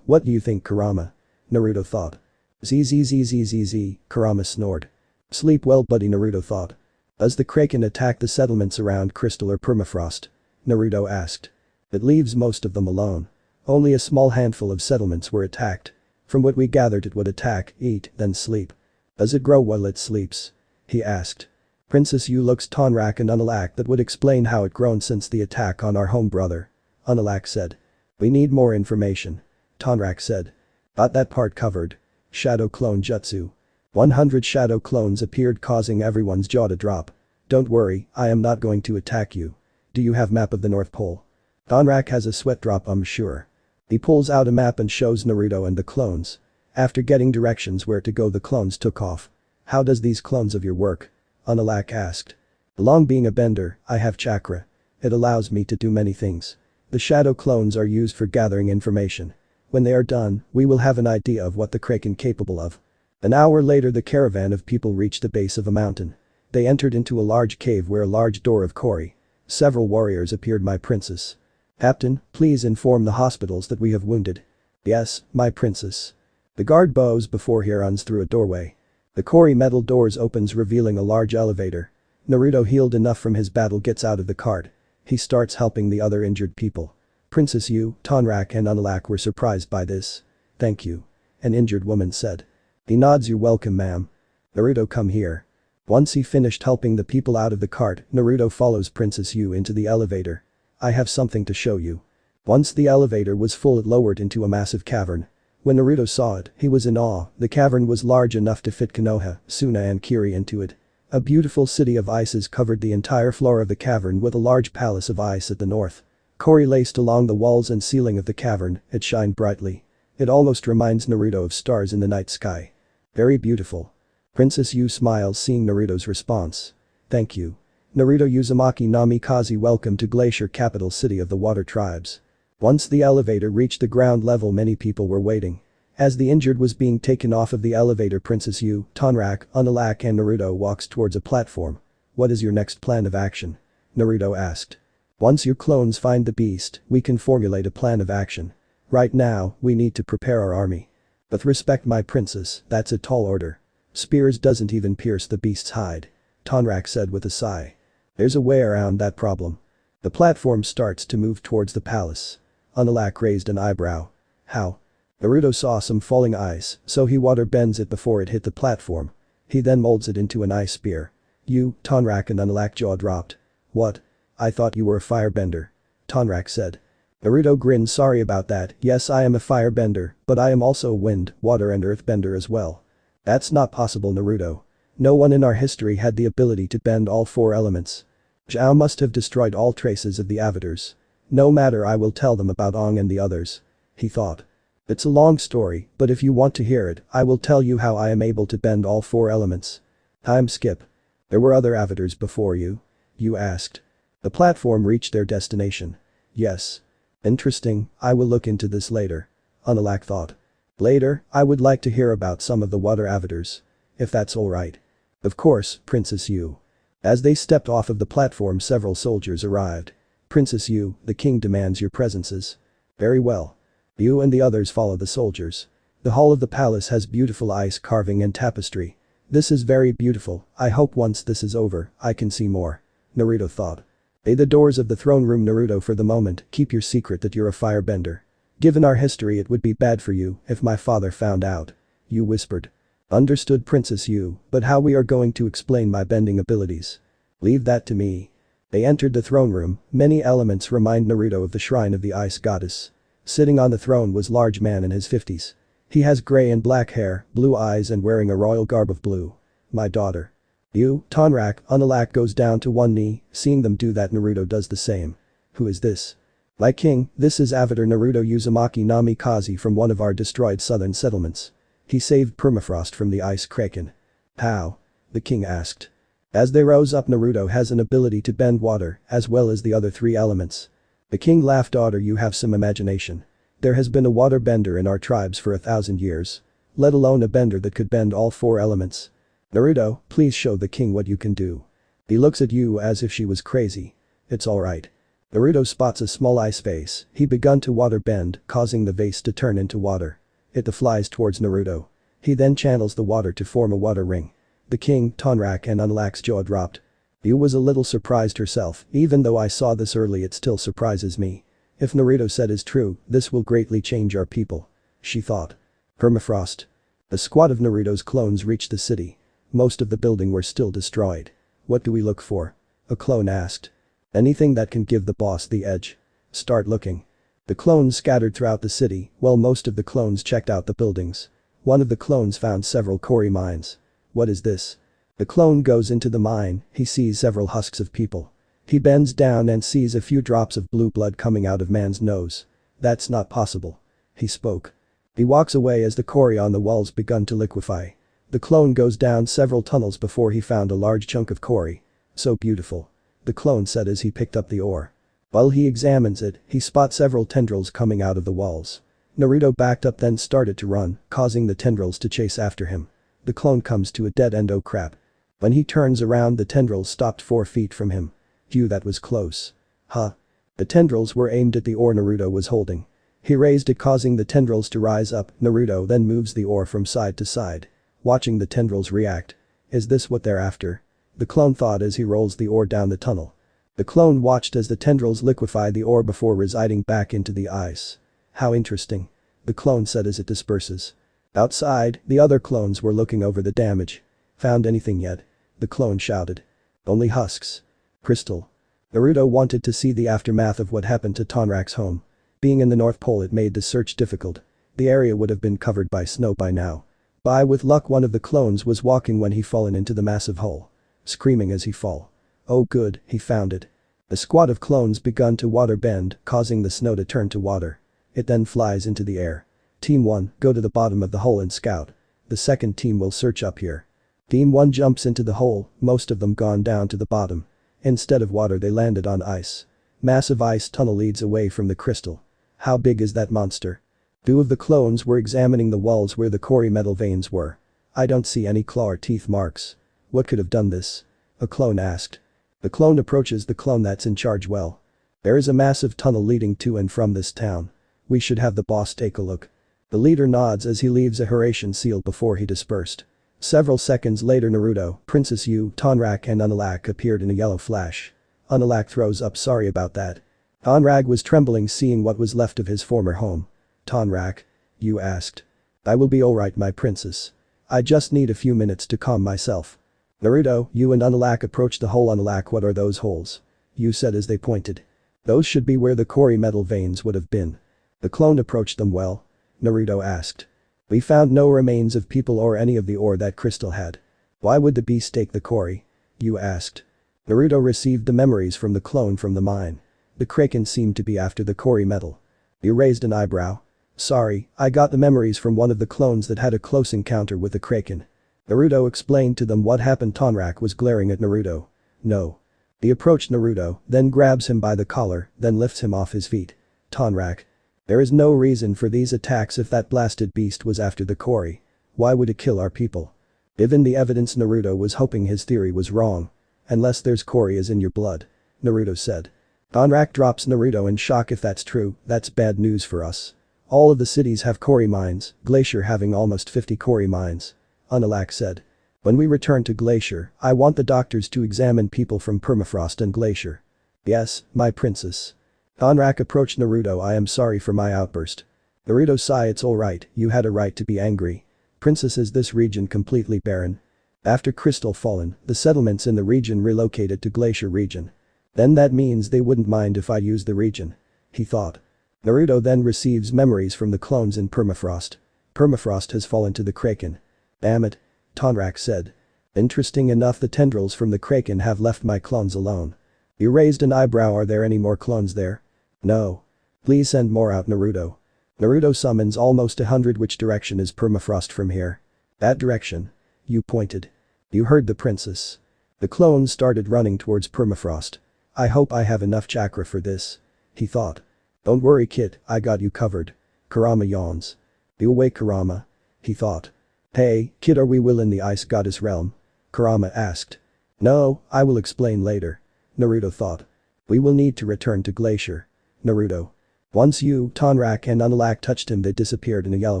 What do you think, Kurama? Naruto thought. Zzzzzzz, Kurama snored. Sleep well, buddy, Naruto thought. Does the Kraken attack the settlements around Crystal or Permafrost? Naruto asked. It leaves most of them alone. Only a small handful of settlements were attacked. From what we gathered, it would attack, eat, then sleep. Does it grow while it sleeps? He asked. Princess Yu looks Tonrak and Unalak. That would explain how it grown since the attack on our home, brother. Unalak said. We need more information. Tonrak said. Got that part covered. Shadow clone jutsu. 100 shadow clones appeared, causing everyone's jaw to drop. Don't worry, I am not going to attack you. Do you have map of the North Pole? Tonrak has a sweat drop, I'm sure. He pulls out a map and shows Naruto and the clones. After getting directions where to go, the clones took off. How does these clones of your work? Unalak asked. Along being a bender, I have chakra. It allows me to do many things. The shadow clones are used for gathering information. When they are done, we will have an idea of what the Kraken capable of. An hour later, the caravan of people reached the base of a mountain. They entered into a large cave where a large door of Korra. Several warriors appeared. My princess. Captain, please inform the hospitals that we have wounded. Yes, my princess. The guard bows before he runs through a doorway. The Korra metal doors opens, revealing a large elevator. Naruto, healed enough from his battle, gets out of the cart. He starts helping the other injured people. Princess Yu, Tonrak and Unalak were surprised by this. Thank you. An injured woman said. He nods. You're welcome, ma'am. Naruto, come here. Once he finished helping the people out of the cart, Naruto follows Princess Yu into the elevator. I have something to show you. Once the elevator was full, it lowered into a massive cavern. When Naruto saw it, he was in awe. The cavern was large enough to fit Konoha, Suna and Kiri into it. A beautiful city of ices covered the entire floor of the cavern with a large palace of ice at the north. Korra laced along the walls and ceiling of the cavern, it shined brightly. It almost reminds Naruto of stars in the night sky. Very beautiful. Princess Yu smiles seeing Naruto's response. Thank you. Naruto Uzumaki Namikaze. Welcome to Glacier Capital, city of the water tribes. Once the elevator reached the ground level, many people were waiting. As the injured was being taken off of the elevator, Princess Yu, Unalak and Naruto walks towards a platform. What is your next plan of action? Naruto asked. Once your clones find the beast, we can formulate a plan of action. Right now, we need to prepare our army. With respect, my princess, that's a tall order. Spears doesn't even pierce the beast's hide. Tonrak said with a sigh. There's a way around that problem. The platform starts to move towards the palace. Unalak raised an eyebrow. How? Naruto saw some falling ice, so he water bends it before it hit the platform. He then molds it into an ice spear. You, Tonrak and Unalak jaw dropped. What? I thought you were a firebender. Tonrak said. Naruto grinned. Sorry about that, yes I am a firebender, but I am also a wind, water and earthbender as well. That's not possible, Naruto. No one in our history had the ability to bend all four elements. Zhao must have destroyed all traces of the avatars. No matter, I will tell them about Ong and the others. He thought. It's a long story, but if you want to hear it, I will tell you how I am able to bend all four elements. Time skip. There were other avatars before you? You asked. The platform reached their destination. Yes. Interesting, I will look into this later. Unalak thought. Later, I would like to hear about some of the water avatars. If that's alright. Of course, Princess Yu. As they stepped off of the platform, several soldiers arrived. Princess Yu, the king demands your presences. Very well. You and the others follow the soldiers. The hall of the palace has beautiful ice carving and tapestry. This is very beautiful, I hope once this is over, I can see more. Naruto thought. The doors of the throne room. Naruto, for the moment, keep your secret that you're a firebender. Given our history, it would be bad for you if my father found out. Yu whispered. Understood, Princess Yu, but how we are going to explain my bending abilities? Leave that to me. They entered the throne room. Many elements remind Naruto of the shrine of the ice goddess. Sitting on the throne was large man in his 50s. He has gray and black hair, blue eyes and wearing a royal garb of blue. My daughter. You, Tonrak, Unalak goes down to one knee, seeing them do that Naruto does the same. Who is this? My king, this is Avatar Naruto Uzumaki Namikaze from one of our destroyed southern settlements. He saved permafrost from the Ice Kraken. How? The king asked. As they rose up, Naruto has an ability to bend water, as well as the other three elements. The king laughed. Daughter, you have some imagination. There has been a water bender in our tribes for 1,000 years. Let alone a bender that could bend all four elements. Naruto, please show the king what you can do. He looks at you as if she was crazy. It's alright. Naruto spots a small ice vase. He begun to water bend, causing the vase to turn into water. It flies towards Naruto. He then channels the water to form a water ring. The king, Tonrak and Unalak's jaw dropped. Yu was a little surprised herself. Even though I saw this early, it still surprises me. If Naruto said is true, this will greatly change our people. She thought. Permafrost. A squad of Naruto's clones reached the city. Most of the building were still destroyed. What do we look for? A clone asked. Anything that can give the boss the edge. Start looking. The clones scattered throughout the city, while most of the clones checked out the buildings. One of the clones found several quarry mines. What is this? The clone goes into the mine, he sees several husks of people. He bends down and sees a few drops of blue blood coming out of man's nose. That's not possible. He spoke. He walks away as the quarry on the walls begun to liquefy. The clone goes down several tunnels before he found a large chunk of quarry. So beautiful. The clone said as he picked up the ore. While he examines it, he spots several tendrils coming out of the walls. Naruto backed up then started to run, causing the tendrils to chase after him. The clone comes to a dead end. Oh crap. When he turns around, the tendrils stopped 4 feet from him. Phew, that was close. Huh. The tendrils were aimed at the ore Naruto was holding. He raised it, causing the tendrils to rise up. Naruto then moves the ore from side to side. Watching the tendrils react. Is this what they're after? The clone thought as he rolls the ore down the tunnel. The clone watched as the tendrils liquefy the ore before residing back into the ice. How interesting. The clone said as it disperses. Outside, the other clones were looking over the damage. Found anything yet? The clone shouted. Only husks. Crystal. Naruto wanted to see the aftermath of what happened to Tonrak's home. Being in the North Pole, it made the search difficult. The area would have been covered by snow by now. With luck, one of the clones was walking when he fallen into the massive hole. screaming as he fall. Oh good, he found it. The squad of clones begun to water bend, causing the snow to turn to water. It then flies into the air. Team 1, go to the bottom of the hole and scout. The second team will search up here. Team 1 jumps into the hole, most of them gone down to the bottom. Instead of water they landed on ice. Massive ice tunnel leads away from the crystal. How big is that monster? Two of the clones were examining the walls where the Korra metal veins were. I don't see any claw or teeth marks. What could have done this? A clone asked. The clone approaches the clone that's in charge. Well, there is a massive tunnel leading to and from this town. We should have the boss take a look. The leader nods as he leaves a Haration seal before he dispersed. Several seconds later Naruto, Princess Yu, Tonrak and Unalak appeared in a yellow flash. Unalak throws up sorry about that. Tonrag was trembling seeing what was left of his former home. Tonrak? Yu asked. I will be alright my princess. I just need a few minutes to calm myself. Naruto, Yu and Unalak approached the hole. Unalak, what are those holes? Yu said as they pointed. Those should be where the Korra metal veins would have been. The clone approached them. Well? Naruto asked. We found no remains of people or any of the ore that crystal had. Why would the beast take the Korra? Yu asked. Naruto received the memories from the clone from the mine. The Kraken seemed to be after the Korra metal. Yu raised an eyebrow. Sorry, I got the memories from one of the clones that had a close encounter with the Kraken. Naruto explained to them what happened. Tonrak was glaring at Naruto. No. He approached Naruto, then grabs him by the collar, then lifts him off his feet. Tonrak. There is no reason for these attacks if that blasted beast was after the Korra. Why would it kill our people? Given the evidence Naruto was hoping his theory was wrong. Unless there's Korra is in your blood. Naruto said. Tonrak drops Naruto in shock. If that's true, that's bad news for us. All of the cities have Korra mines, Glacier having almost 50 Korra mines. Unalak said. When we return to Glacier, I want the doctors to examine people from Permafrost and Glacier. Yes, my princess. Tonrak approached Naruto. I am sorry for my outburst. Naruto sigh. It's alright, you had a right to be angry. Princess, is this region completely barren? After Crystal fallen, the settlements in the region relocated to Glacier region. Then that means they wouldn't mind if I use the region. He thought. Naruto then receives memories from the clones in Permafrost. Permafrost has fallen to the Kraken. Damn it. Tonrak said. Interesting enough, the tendrils from the Kraken have left my clones alone. You raised an eyebrow. Are there any more clones there? No. Please send more out. Naruto. Naruto summons almost 100. Which direction is Permafrost from here? That direction. You pointed. You heard the princess. The clones started running towards Permafrost. I hope I have enough chakra for this. He thought. Don't worry kid, I got you covered. Kurama yawns. You awake Kurama? He thought. Hey, kid, are we will in the ice goddess realm? Kurama asked. No, I will explain later. Naruto thought. We will need to return to Glacier. Naruto. Once Yu, Tonrak and Unalak touched him, they disappeared in a yellow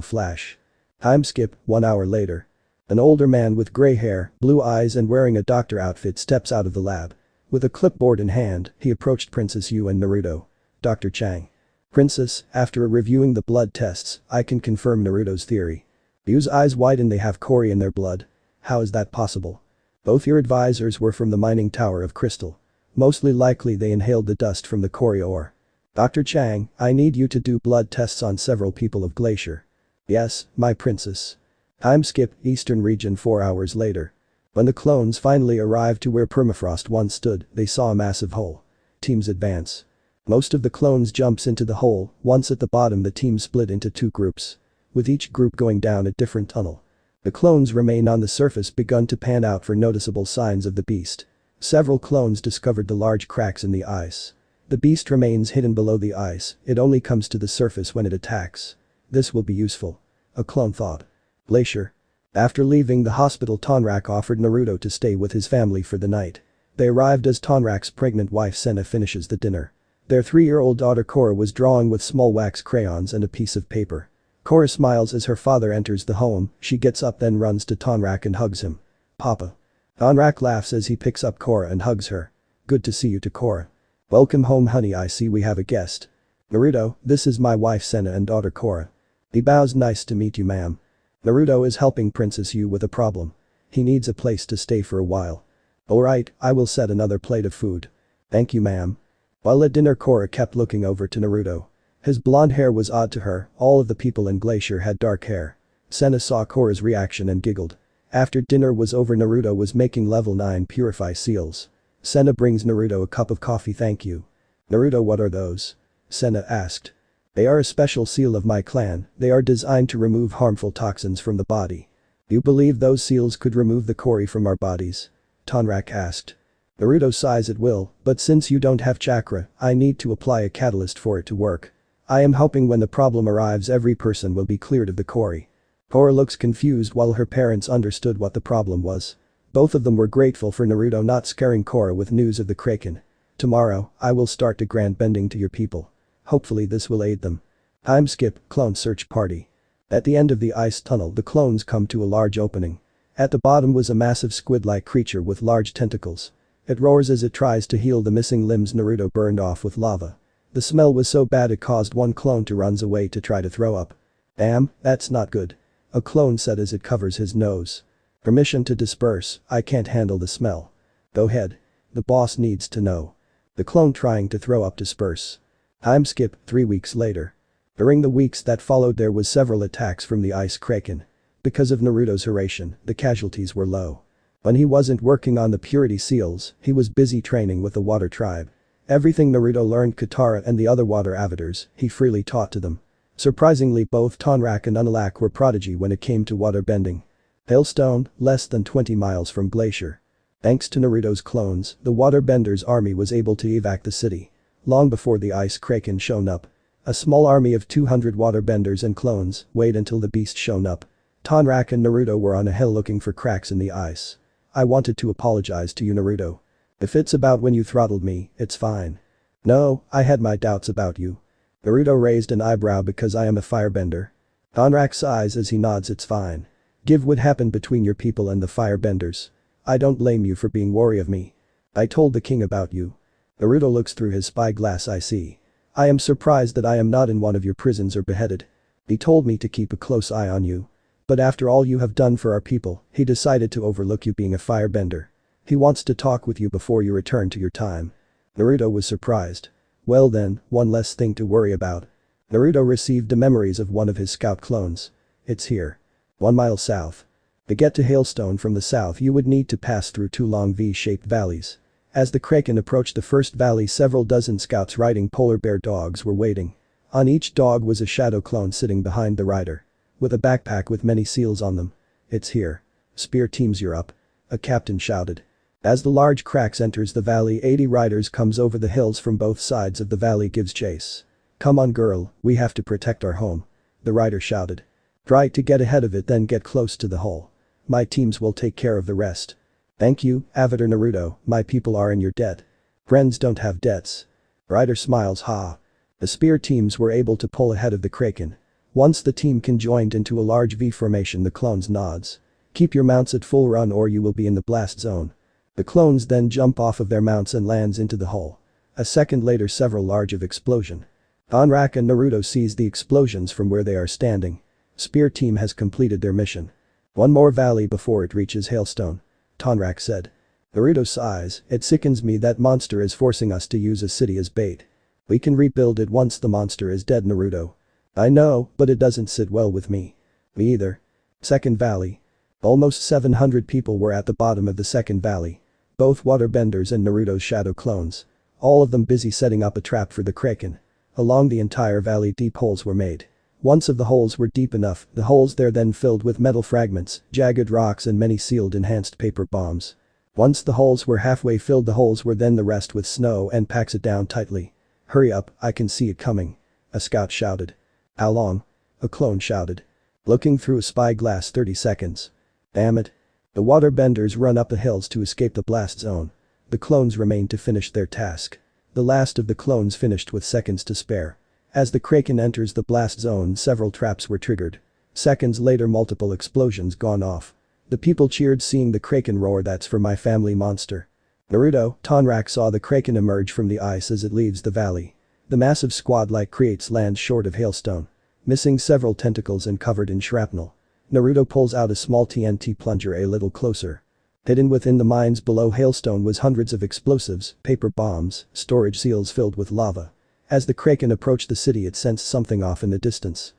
flash. Time skip, 1 hour later. An older man with gray hair, blue eyes and wearing a doctor outfit steps out of the lab. With a clipboard in hand, he approached Princess Yu and Naruto. Dr. Chang. Princess, after reviewing the blood tests, I can confirm Naruto's theory. Yu's eyes widen. They have Korra in their blood. How is that possible? Both your advisors were from the mining tower of Crystal. Mostly likely they inhaled the dust from the Korra ore. Dr. Chang, I need you to do blood tests on several people of Glacier. Yes, my princess. Time skip, Eastern region 4 hours later. When the clones finally arrived to where Permafrost once stood, they saw a massive hole. Teams advance. Most of the clones jumps into the hole. Once at the bottom, the team split into 2 groups. With each group going down a different tunnel. The clones remain on the surface, begun to pan out for noticeable signs of the beast. Several clones discovered the large cracks in the ice. The beast remains hidden below the ice, it only comes to the surface when it attacks. This will be useful. A clone thought. Glacier. After leaving the hospital, Tonrak offered Naruto to stay with his family for the night. They arrived as Tonrak's pregnant wife Senna finishes the dinner. Their 3-year-old daughter Korra was drawing with small wax crayons and a piece of paper. Korra smiles as her father enters the home. She gets up then runs to Tonrak and hugs him. Papa. Tonrak laughs as he picks up Korra and hugs her. Good to see you to Korra. Welcome home honey, I see we have a guest. Naruto, this is my wife Senna and daughter Korra. He bows. Nice to meet you ma'am. Naruto is helping Princess Yu with a problem. He needs a place to stay for a while. Alright, I will set another plate of food. Thank you ma'am. While at dinner, Korra kept looking over to Naruto. His blonde hair was odd to her. All of the people in Glacier had dark hair. Senna saw Korra's reaction and giggled. After dinner was over, Naruto was making level 9 purify seals. Senna brings Naruto a cup of coffee. Thank you. Naruto, what are those? Senna asked. They are a special seal of my clan. They are designed to remove harmful toxins from the body. You believe those seals could remove the Korra from our bodies? Tonrak asked. Naruto sighs. It will, but since you don't have chakra, I need to apply a catalyst for it to work. I am hoping when the problem arrives every person will be cleared of the Korra. Korra looks confused while her parents understood what the problem was. Both of them were grateful for Naruto not scaring Korra with news of the Kraken. Tomorrow, I will start to grant bending to your people. Hopefully this will aid them. Time skip, clone search party. At the end of the ice tunnel, the clones come to a large opening. At the bottom was a massive squid-like creature with large tentacles. It roars as it tries to heal the missing limbs Naruto burned off with lava. The smell was so bad it caused one clone to run away to try to throw up. Damn, that's not good. A clone said as it covers his nose. Permission to disperse, I can't handle the smell. Go ahead. The boss needs to know. The clone trying to throw up disperse. Time skip, 3 weeks later. During the weeks that followed there was several attacks from the Ice Kraken. Because of Naruto's harassment, the casualties were low. When he wasn't working on the purity seals, he was busy training with the water tribe. Everything Naruto learned Katara and the other water avatars, he freely taught to them. Surprisingly, both Tonrak and Unalak were prodigy when it came to water bending. Hailstone, less than 20 miles from Glacier. Thanks to Naruto's clones, the waterbenders' army was able to evac the city. Long before the Ice Kraken shown up. A small army of 200 waterbenders and clones, wait until the beast shown up. Tonrak and Naruto were on a hill looking for cracks in the ice. I wanted to apologize to you, Naruto. If it's about when you throttled me, it's fine. No, I had my doubts about you. Naruto raised an eyebrow because I am a firebender. Tonrak sighs as he nods. It's fine. Give what happened between your people and the firebenders. I don't blame you for being wary of me. I told the king about you. Naruto looks through his spyglass. I see. I am surprised that I am not in one of your prisons or beheaded. He told me to keep a close eye on you. But after all you have done for our people, he decided to overlook you being a firebender. He wants to talk with you before you return to your time. Naruto was surprised. Well then, one less thing to worry about. Naruto received the memories of one of his scout clones. It's here. 1 mile south. To get to Hailstone from the south you would need to pass through 2 long V-shaped valleys. As the Kraken approached the first valley, several dozen scouts riding polar bear dogs were waiting. On each dog was a shadow clone sitting behind the rider. With a backpack with many seals on them. It's here. Spear teams, you're up. A captain shouted. As the large cracks enters the valley, 80 riders comes over the hills from both sides of the valley gives chase. Come on girl, we have to protect our home. The rider shouted. Try to get ahead of it, then get close to the hole. My teams will take care of the rest. Thank you, Avatar Naruto, my people are in your debt. Friends don't have debts. Rider smiles. Ha. The spear teams were able to pull ahead of the Kraken. Once the team conjoined into a large V formation, the clones nods. Keep your mounts at full run or you will be in the blast zone. The clones then jump off of their mounts and lands into the hole. A second later several large of explosion. Tonrak and Naruto sees the explosions from where they are standing. Spear team has completed their mission. One more valley before it reaches Hailstone. Tonrak said. Naruto sighs. It sickens me that monster is forcing us to use a city as bait. We can rebuild it once the monster is dead, Naruto. I know, but it doesn't sit well with me. Me either. Second valley. Almost 700 people were at the bottom of the second valley. Both waterbenders and Naruto's shadow clones. All of them busy setting up a trap for the Kraken. Along the entire valley deep holes were made. Once of the holes were deep enough, the holes there then filled with metal fragments, jagged rocks and many sealed enhanced paper bombs. Once the holes were halfway filled, the holes were then the rest with snow and packs it down tightly. Hurry up, I can see it coming. A scout shouted. How long? A clone shouted. Looking through a spyglass. 30 seconds. Damn it. The waterbenders run up the hills to escape the blast zone. The clones remain to finish their task. The last of the clones finished with seconds to spare. As the Kraken enters the blast zone, several traps were triggered. Seconds later multiple explosions gone off. The people cheered seeing the Kraken roar. That's for my family monster. Naruto, Tonrak saw the Kraken emerge from the ice as it leaves the valley. The massive squad-like creates lands short of Hailstone. Missing several tentacles and covered in shrapnel. Naruto pulls out a small TNT plunger a little closer. Hidden within the mines below Hailstone was hundreds of explosives, paper bombs, storage seals filled with lava. As the Kraken approached the city it sensed something off in the distance.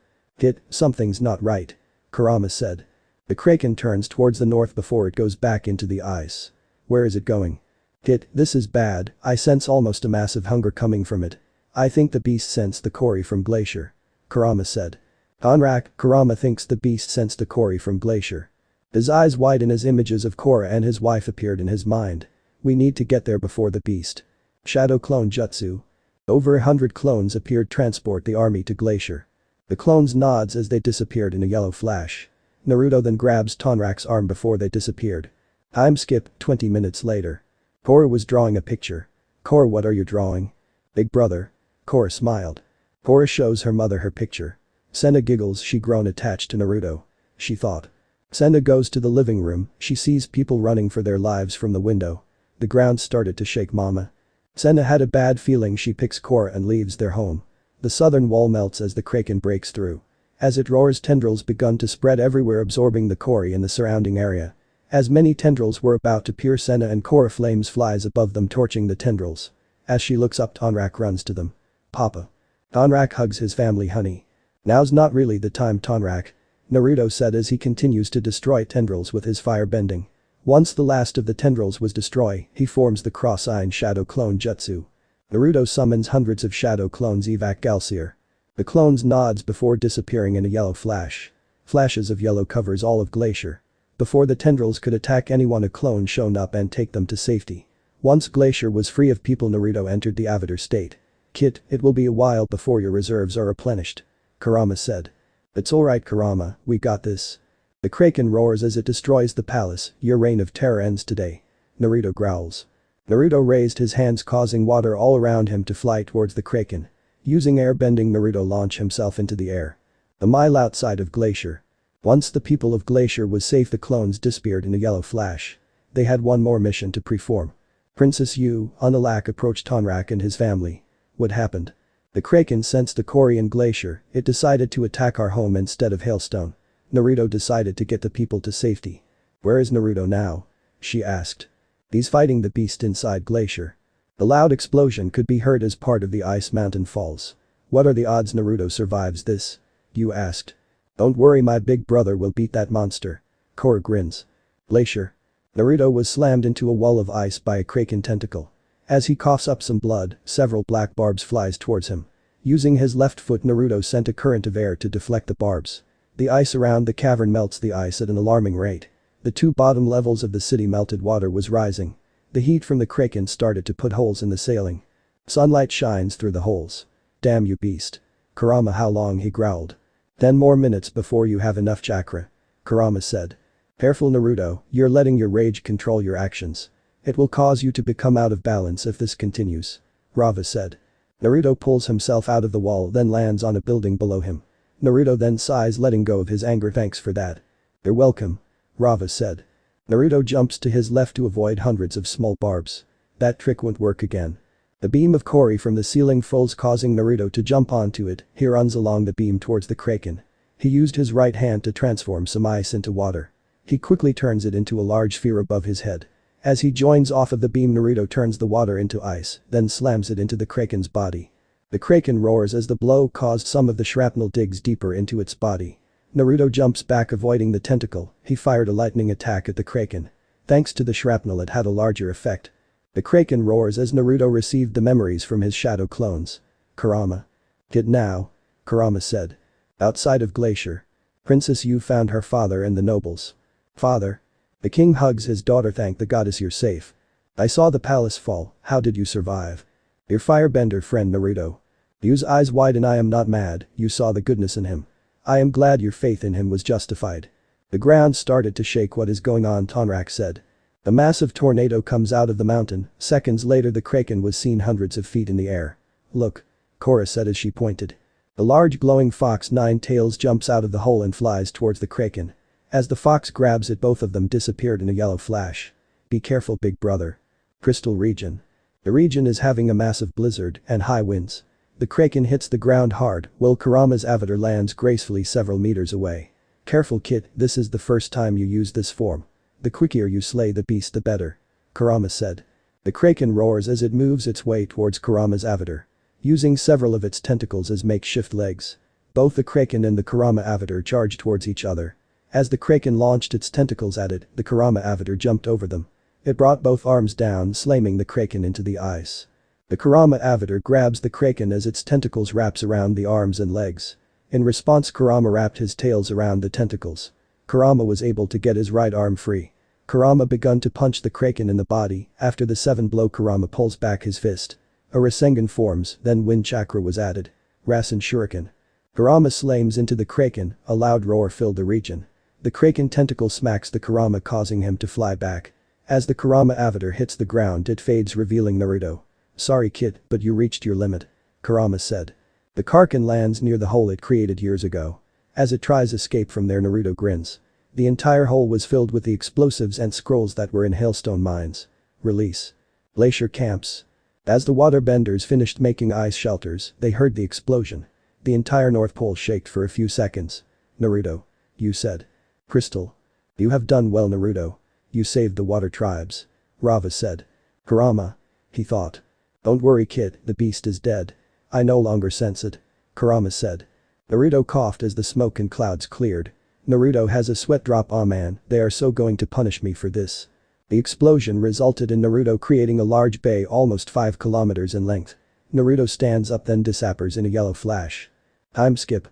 Something's not right. Kurama said. The Kraken turns towards the north before it goes back into the ice. Where is it going? This is bad, I sense almost a massive hunger coming from it. I think the beast sensed the Korra from Glacier. Kurama said. Kurama thinks the beast sensed the Korra from Glacier. His eyes widen as images of Korra and his wife appeared in his mind. We need to get there before the beast. Shadow clone jutsu. Over 100 clones appeared transport the army to Glacier. The clones nods as they disappeared in a yellow flash. Naruto then grabs Tonrak's arm before they disappeared. Time skip, 20 minutes later. Korra was drawing a picture. Korra, what are you drawing? Big brother. Korra smiled. Korra shows her mother her picture. Senna giggles, she grown attached to Naruto. She thought. Senna goes to the living room, she sees people running for their lives from the window. The ground started to shake mama. Senna had a bad feeling, she picks Korra and leaves their home. The southern wall melts as the Kraken breaks through. As it roars, tendrils begun to spread everywhere, absorbing the Korra in the surrounding area. As many tendrils were about to pierce Senna and Korra, flames flies above them, torching the tendrils. As she looks up, Tonrak runs to them. Papa. Tonrak hugs his family. Honey. Now's not really the time, Tonrak. Naruto said as he continues to destroy tendrils with his fire bending. Once the last of the tendrils was destroyed, he forms the cross-eyed shadow clone jutsu. Naruto summons hundreds of shadow clones, evac Glacier. The clones nods before disappearing in a yellow flash. Flashes of yellow covers all of Glacier. Before the tendrils could attack anyone, a clone shown up and take them to safety. Once Glacier was free of people, Naruto entered the Avatar state. Kid, it will be a while before your reserves are replenished. Kurama said. It's alright Kurama, we got this. The Kraken roars as it destroys the palace, your reign of terror ends today. Naruto growls. Naruto raised his hands, causing water all around him to fly towards the Kraken. Using airbending, Naruto launched himself into the air. A mile outside of Glacier. Once the people of Glacier was safe, the clones disappeared in a yellow flash. They had one more mission to perform. Princess Yu, Unalak approached Tonrak and his family. What happened? The Kraken sensed the Korra in Glacier, it decided to attack our home instead of Hailstone. Naruto decided to get the people to safety. Where is Naruto now? She asked. He's fighting the beast inside Glacier. The loud explosion could be heard as part of the ice mountain falls. What are the odds Naruto survives this? Yu asked. Don't worry, my big brother will beat that monster. Korra grins. Glacier. Naruto was slammed into a wall of ice by a Kraken tentacle. As he coughs up some blood, several black barbs flies towards him. Using his left foot, Naruto sent a current of air to deflect the barbs. The ice around the cavern melts the ice at an alarming rate. The two bottom levels of the city melted, water was rising. The heat from the Kraken started to put holes in the ceiling. Sunlight shines through the holes. Damn you beast. Kurama, how long? He growled. 10 more minutes before you have enough chakra. Kurama said. Careful Naruto, you're letting your rage control your actions. It will cause you to become out of balance if this continues. Rava said. Naruto pulls himself out of the wall, then lands on a building below him. Naruto then sighs, letting go of his anger. Thanks for that. You're welcome. Rava said. Naruto jumps to his left to avoid hundreds of small barbs. That trick won't work again. The beam of Korra from the ceiling falls, causing Naruto to jump onto it. He runs along the beam towards the Kraken. He used his right hand to transform some ice into water. He quickly turns it into a large sphere above his head. As he joins off of the beam, Naruto turns the water into ice, then slams it into the Kraken's body. The Kraken roars as the blow caused some of the shrapnel digs deeper into its body. Naruto jumps back, avoiding the tentacle. He fired a lightning attack at the Kraken. Thanks to the shrapnel, it had a larger effect. The Kraken roars as Naruto received the memories from his shadow clones. Kurama. Get now. Kurama said. Outside of Glacier. Princess Yu found her father and the nobles. Father. The king hugs his daughter. Thank the goddess you're safe. I saw the palace fall, how did you survive? Your firebender friend Naruto. Yu's eyes widen. I am not mad, you saw the goodness in him. I am glad your faith in him was justified. The ground started to shake. What is going on? Tonrak said. A massive tornado comes out of the mountain. Seconds later the Kraken was seen hundreds of feet in the air. Look. Korra said as she pointed. The large glowing fox Nine Tails jumps out of the hole and flies towards the Kraken. As the fox grabs it, both of them disappeared in a yellow flash. Be careful, big brother. Crystal region. The region is having a massive blizzard and high winds. The Kraken hits the ground hard while Kurama's avatar lands gracefully several meters away. Careful kid, this is the first time you use this form. The quicker you slay the beast the better. Kurama said. The Kraken roars as it moves its way towards Kurama's avatar. Using several of its tentacles as makeshift legs. Both the Kraken and the Kurama avatar charge towards each other. As the Kraken launched its tentacles at it, the Kurama avatar jumped over them. It brought both arms down, slamming the Kraken into the ice. The Kurama avatar grabs the Kraken as its tentacles wraps around the arms and legs. In response, Kurama wrapped his tails around the tentacles. Kurama was able to get his right arm free. Kurama begun to punch the Kraken in the body. After the 7th blow, Kurama pulls back his fist. A Rasengan forms, then wind chakra was added. Rasen Shuriken. Kurama slams into the Kraken, a loud roar filled the region. The Kraken tentacle smacks the Kurama, causing him to fly back. As the Kurama avatar hits the ground, it fades, revealing Naruto. "Sorry kid, but you reached your limit," Kurama said. The Kraken lands near the hole it created years ago. As it tries escape from there, Naruto grins. The entire hole was filled with the explosives and scrolls that were in hailstone mines. Release. Glacier camps. As the waterbenders finished making ice shelters, they heard the explosion. The entire North Pole shaked for a few seconds. "Naruto. You said. Crystal. You have done well, Naruto. You saved the water tribes," Rava said. "Kurama," he thought. "Don't worry kid, the beast is dead. I no longer sense it," Kurama said. Naruto coughed as the smoke and clouds cleared. Naruto has a sweat drop. "Oh man, they are so going to punish me for this." The explosion resulted in Naruto creating a large bay almost 5 kilometers in length. Naruto stands up, then disappears in a yellow flash. Time skip.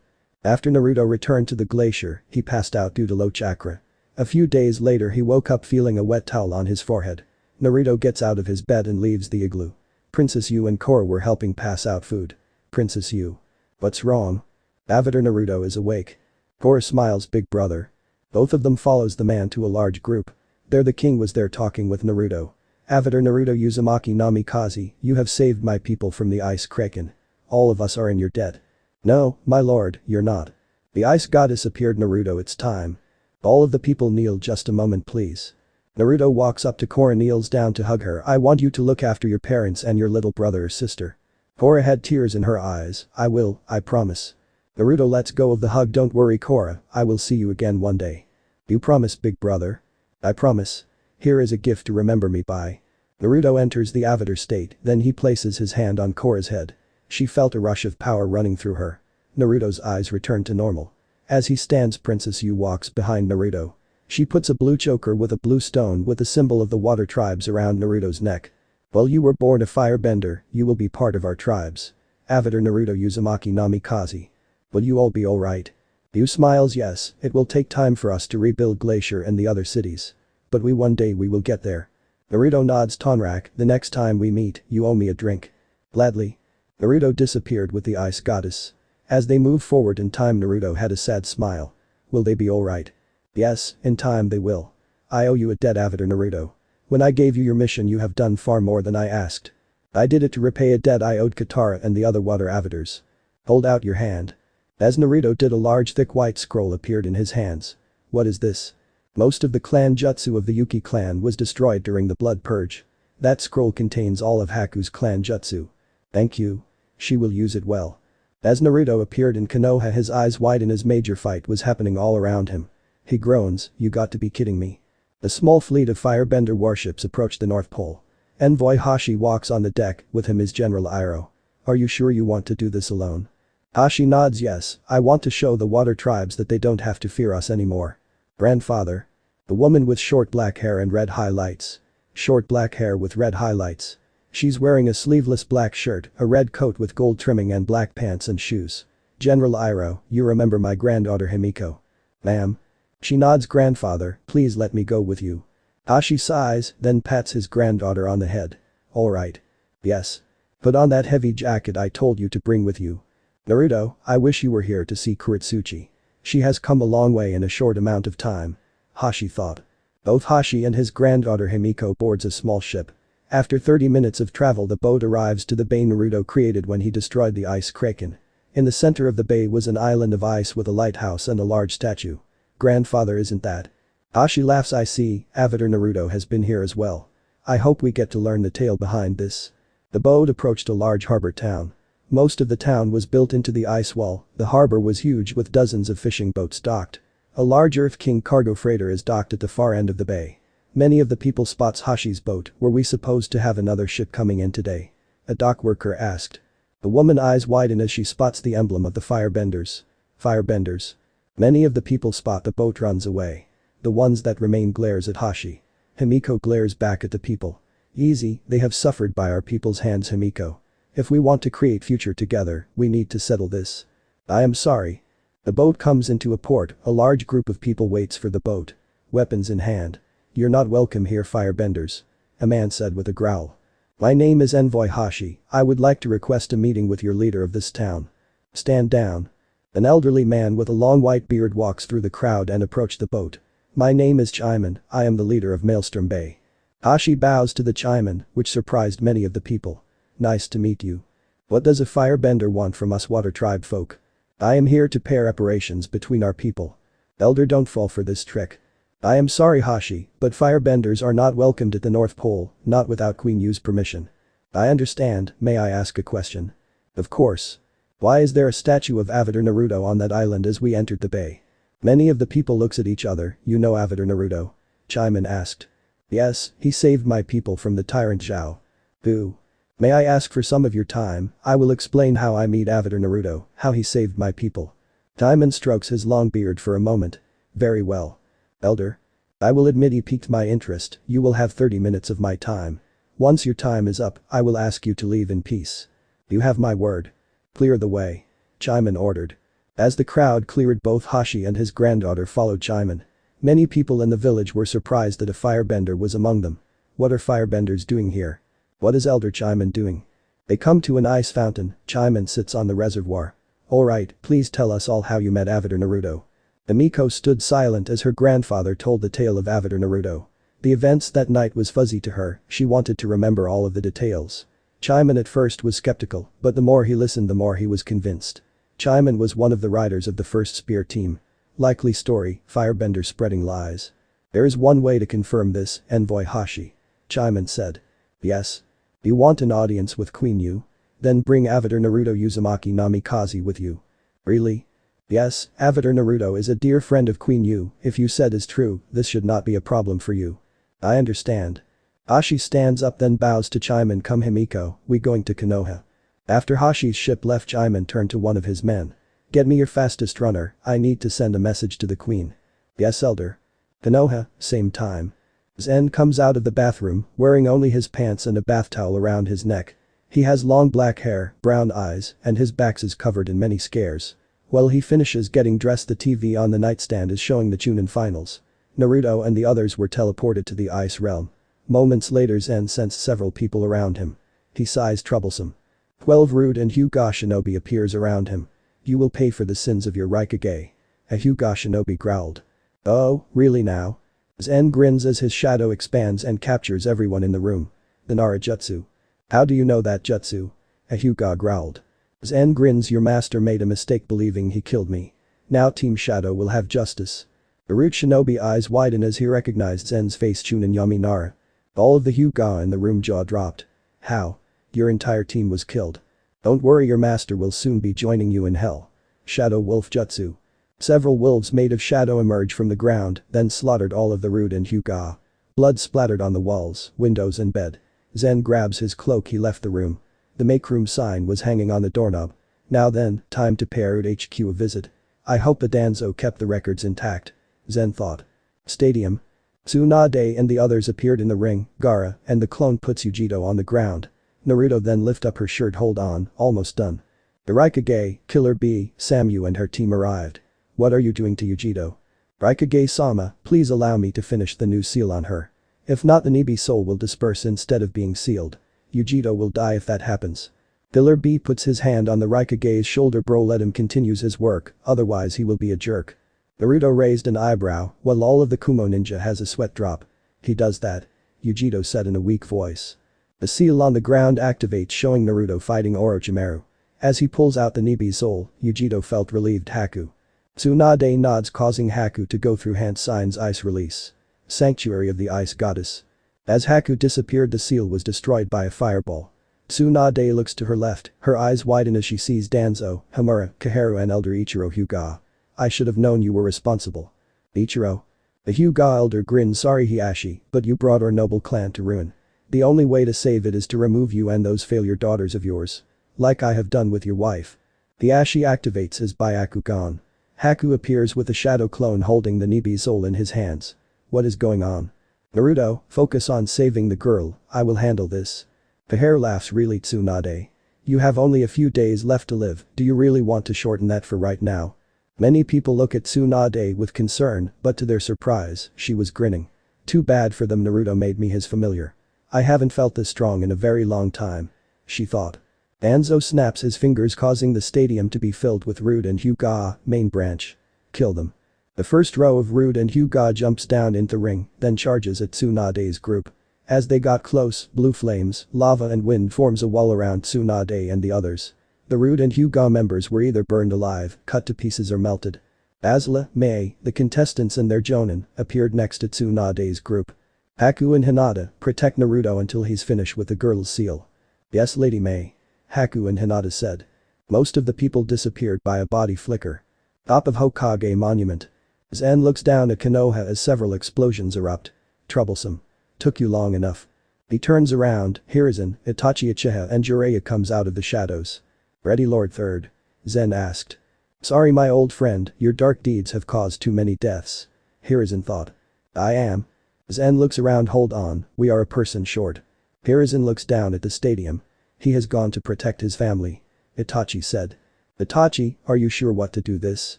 After Naruto returned to the glacier, he passed out due to low chakra. A few days later, he woke up feeling a wet towel on his forehead. Naruto gets out of his bed and leaves the igloo. Princess Yu and Korra were helping pass out food. "Princess Yu. What's wrong?" Avatar Naruto is awake. Korra smiles, "Big brother." Both of them follows the man to a large group. There the king was there talking with Naruto. Avatar Naruto Uzumaki Namikaze, "You have saved my people from the Ice Kraken. All of us are in your debt." "No, my lord, you're not." The ice goddess appeared. "Naruto, it's time. All of the people kneel, just a moment please." Naruto walks up to Korra, kneels down to hug her. "I want you to look after your parents and your little brother or sister." Korra had tears in her eyes. "I will, I promise." Naruto lets go of the hug. "Don't worry Korra, I will see you again one day." "You promise, big brother?" "I promise. Here is a gift to remember me by." Naruto enters the avatar state, then he places his hand on Korra's head. She felt a rush of power running through her. Naruto's eyes return to normal. As he stands, Princess Yu walks behind Naruto. She puts a blue choker with a blue stone with the symbol of the water tribes around Naruto's neck. "Well, you were born a firebender, you will be part of our tribes." Avatar Naruto Uzumaki Namikaze. "Will you all be alright?" Yu smiles. "Yes, it will take time for us to rebuild Glacier and the other cities. But one day we will get there." Naruto nods. "Tonrak, the next time we meet, you owe me a drink." "Gladly." Naruto disappeared with the ice goddess. As they move forward in time, Naruto had a sad smile. "Will they be alright?" "Yes, in time they will. I owe you a debt, Avatar Naruto. When I gave you your mission, you have done far more than I asked. I did it to repay a debt I owed Katara and the other water avatars. Hold out your hand." As Naruto did, a large thick white scroll appeared in his hands. "What is this?" Most of the clan jutsu of the Yuki clan was destroyed during the blood purge. That scroll contains all of Haku's clan jutsu. "Thank you. She will use it well." As Naruto appeared in Konoha, his eyes widen as major fight was happening all around him. He groans, "You got to be kidding me." A small fleet of firebender warships approached the North Pole. Envoy Hashi walks on the deck, with him is General Iroh. "Are you sure you want to do this alone?" Hashi nods. "Yes, I want to show the water tribes that they don't have to fear us anymore." "Grandfather." The woman with short black hair and red highlights. Short black hair with red highlights. She's wearing a sleeveless black shirt, a red coat with gold trimming and black pants and shoes. "General Iroh, you remember my granddaughter Himiko?" "Ma'am." She nods. "Grandfather, please let me go with you." Hashi sighs, then pats his granddaughter on the head. "Alright. Yes. Put on that heavy jacket I told you to bring with you." "Naruto, I wish you were here to see Kuretsuchi. She has come a long way in a short amount of time," Hashi thought. Both Hashi and his granddaughter Himiko boards a small ship. After 30 minutes of travel, the boat arrives to the bay Naruto created when he destroyed the Ice Kraken. In the center of the bay was an island of ice with a lighthouse and a large statue. "Grandfather, isn't that?" Hashi laughs. "I see, Avatar Naruto has been here as well. I hope we get to learn the tale behind this." The boat approached a large harbor town. Most of the town was built into the ice wall. The harbor was huge with dozens of fishing boats docked. A large Earth King cargo freighter is docked at the far end of the bay. Many of the people spots Hashi's boat. "Were we supposed to have another ship coming in today?" a dock worker asked. The woman's eyes widen as she spots the emblem of the firebenders. "Firebenders? Many of the people spot the boat runs away. The ones that remain glares at Hashi. Himiko glares back at the people. Easy, they have suffered by our people's hands, Himiko. If we want to create future together, we need to settle this. I am sorry. The boat comes into a port, a large group of people waits for the boat. Weapons in hand. You're not welcome here, firebenders. A man said with a growl. My name is Envoy Hashi, I would like to request a meeting with your leader of this town. Stand down. An elderly man with a long white beard walks through the crowd and approached the boat. My name is Chiman, I am the leader of Maelstrom Bay. Hashi bows to the Chiman, which surprised many of the people. Nice to meet you. What does a firebender want from us water tribe folk? I am here to pair reparations between our people. Elder, don't fall for this trick. I am sorry, Hashi, but firebenders are not welcomed at the North Pole, not without Queen Yu's permission. I understand, may I ask a question? Of course. Why is there a statue of Avatar Naruto on that island as we entered the bay? Many of the people looks at each other, you know Avatar Naruto? Chiman asked. Yes, he saved my people from the tyrant Zhao. Who? May I ask for some of your time, I will explain how I meet Avatar Naruto, how he saved my people. Chiman strokes his long beard for a moment. Very well. Elder. I will admit he piqued my interest, you will have 30 minutes of my time. Once your time is up, I will ask you to leave in peace. You have my word. Clear the way. Chiman ordered. As the crowd cleared, both Hashi and his granddaughter followed Chiman. Many people in the village were surprised that a firebender was among them. What are firebenders doing here? What is Elder Chiman doing? They come to an ice fountain, Chiman sits on the reservoir. Alright, please tell us all how you met Avatar Naruto. Himiko stood silent as her grandfather told the tale of Avatar Naruto. The events that night was fuzzy to her, she wanted to remember all of the details. Chiman at first was skeptical, but the more he listened the more he was convinced. Chiman was one of the riders of the first spear team. Likely story, firebender spreading lies. There is one way to confirm this, Envoy Hashi. Chiman said. Yes. You want an audience with Queen Yu? Then bring Avatar Naruto Uzumaki Namikaze with you. Really? Yes, Avatar Naruto is a dear friend of Queen Yu, if you said is true, this should not be a problem for you. I understand. Hashi stands up then bows to Chiman. Come Himiko, we going to Konoha. After Hashi's ship left, Chiman turned to one of his men. Get me your fastest runner, I need to send a message to the queen. Yes, Elder. Konoha, same time. Zen comes out of the bathroom, wearing only his pants and a bath towel around his neck. He has long black hair, brown eyes, and his back is covered in many scars. While he finishes getting dressed, the TV on the nightstand is showing the Chunin finals. Naruto and the others were teleported to the ice realm. Moments later, Zen sensed several people around him. He sighs troublesome. 12 rude and Hyuga shinobi appears around him. You will pay for the sins of your Raikage. A Hyuga shinobi growled. Oh, really now? Zen grins as his shadow expands and captures everyone in the room. The Nara Jutsu. How do you know that jutsu? A Hyuga growled. Zen grins. Your master made a mistake believing he killed me. Now Team Shadow will have justice. The root shinobi eyes widen as he recognized Zen's face. Chunin Yami Nara. All of the Hyuga in the room jaw dropped. How? Your entire team was killed. Don't worry, your master will soon be joining you in hell. Shadow Wolf Jutsu. Several wolves made of shadow emerged from the ground, then slaughtered all of the root and Hyuga. Blood splattered on the walls, windows and bed. Zen grabs his cloak. He left the room. The make room sign was hanging on the doorknob. Now then, time to pay Root HQ a visit. I hope the Danzo kept the records intact. Zen thought. Stadium. Tsunade and the others appeared in the ring, Gaara and the clone puts Yujito on the ground. Naruto then lift up her shirt. Hold on, almost done. The Raikage, Killer Bee, Samui and her team arrived. What are you doing to Yujito? Raikage-sama, please allow me to finish the new seal on her. If not, the Nibi soul will disperse instead of being sealed. Yujito will die if that happens. Killer Bee puts his hand on the Raikage's shoulder. Bro, let him continues his work, otherwise he will be a jerk. Naruto raised an eyebrow, while all of the Kumo ninja has a sweat drop. He does that. Yujito said in a weak voice. The seal on the ground activates, showing Naruto fighting Orochimaru. As he pulls out the Nibi soul, Yujito felt relieved. Haku. Tsunade nods, causing Haku to go through hand signs ice release. Sanctuary of the Ice Goddess. As Haku disappeared, the seal was destroyed by a fireball. Tsunade looks to her left, her eyes widen as she sees Danzo, Hamura, Kaharu and Elder Ichiro. Hyuga. I should have known you were responsible. Ichiro. The Hyuga elder grins. Sorry Hiashi, but you brought our noble clan to ruin. The only way to save it is to remove you and those failure daughters of yours. Like I have done with your wife. The Ashi activates as Byakugan. Haku appears with a shadow clone holding the Nibi soul in his hands. What is going on? Naruto, focus on saving the girl, I will handle this. The hair laughs really Tsunade. You have only a few days left to live, do you really want to shorten that for right now? Many people look at Tsunade with concern, but to their surprise, she was grinning. Too bad for them, Naruto made me his familiar. I haven't felt this strong in a very long time. She thought. Danzo snaps his fingers causing the stadium to be filled with Rude and Hyuga, main branch. Kill them. The first row of Rude and Hyuga jumps down into the ring, then charges at Tsunade's group. As they got close, blue flames, lava and wind forms a wall around Tsunade and the others. The Rude and Hyuga members were either burned alive, cut to pieces or melted. Azula, Mei, the contestants and their jonin, appeared next to Tsunade's group. Haku and Hinata, protect Naruto until he's finished with the girl's seal. Yes, Lady Mei. Haku and Hinata said. Most of the people disappeared by a body flicker. Top of Hokage monument. Zen looks down at Konoha as several explosions erupt. Troublesome. Took you long enough. He turns around, Hiruzen, Itachi Uchiha and Jiraiya comes out of the shadows. Ready Lord Third? Zen asked. Sorry my old friend, your dark deeds have caused too many deaths. Hiruzen thought. I am. Zen looks around, hold on, we are a person short. Hiruzen looks down at the stadium. He has gone to protect his family. Itachi said. Itachi, are you sure what to do this?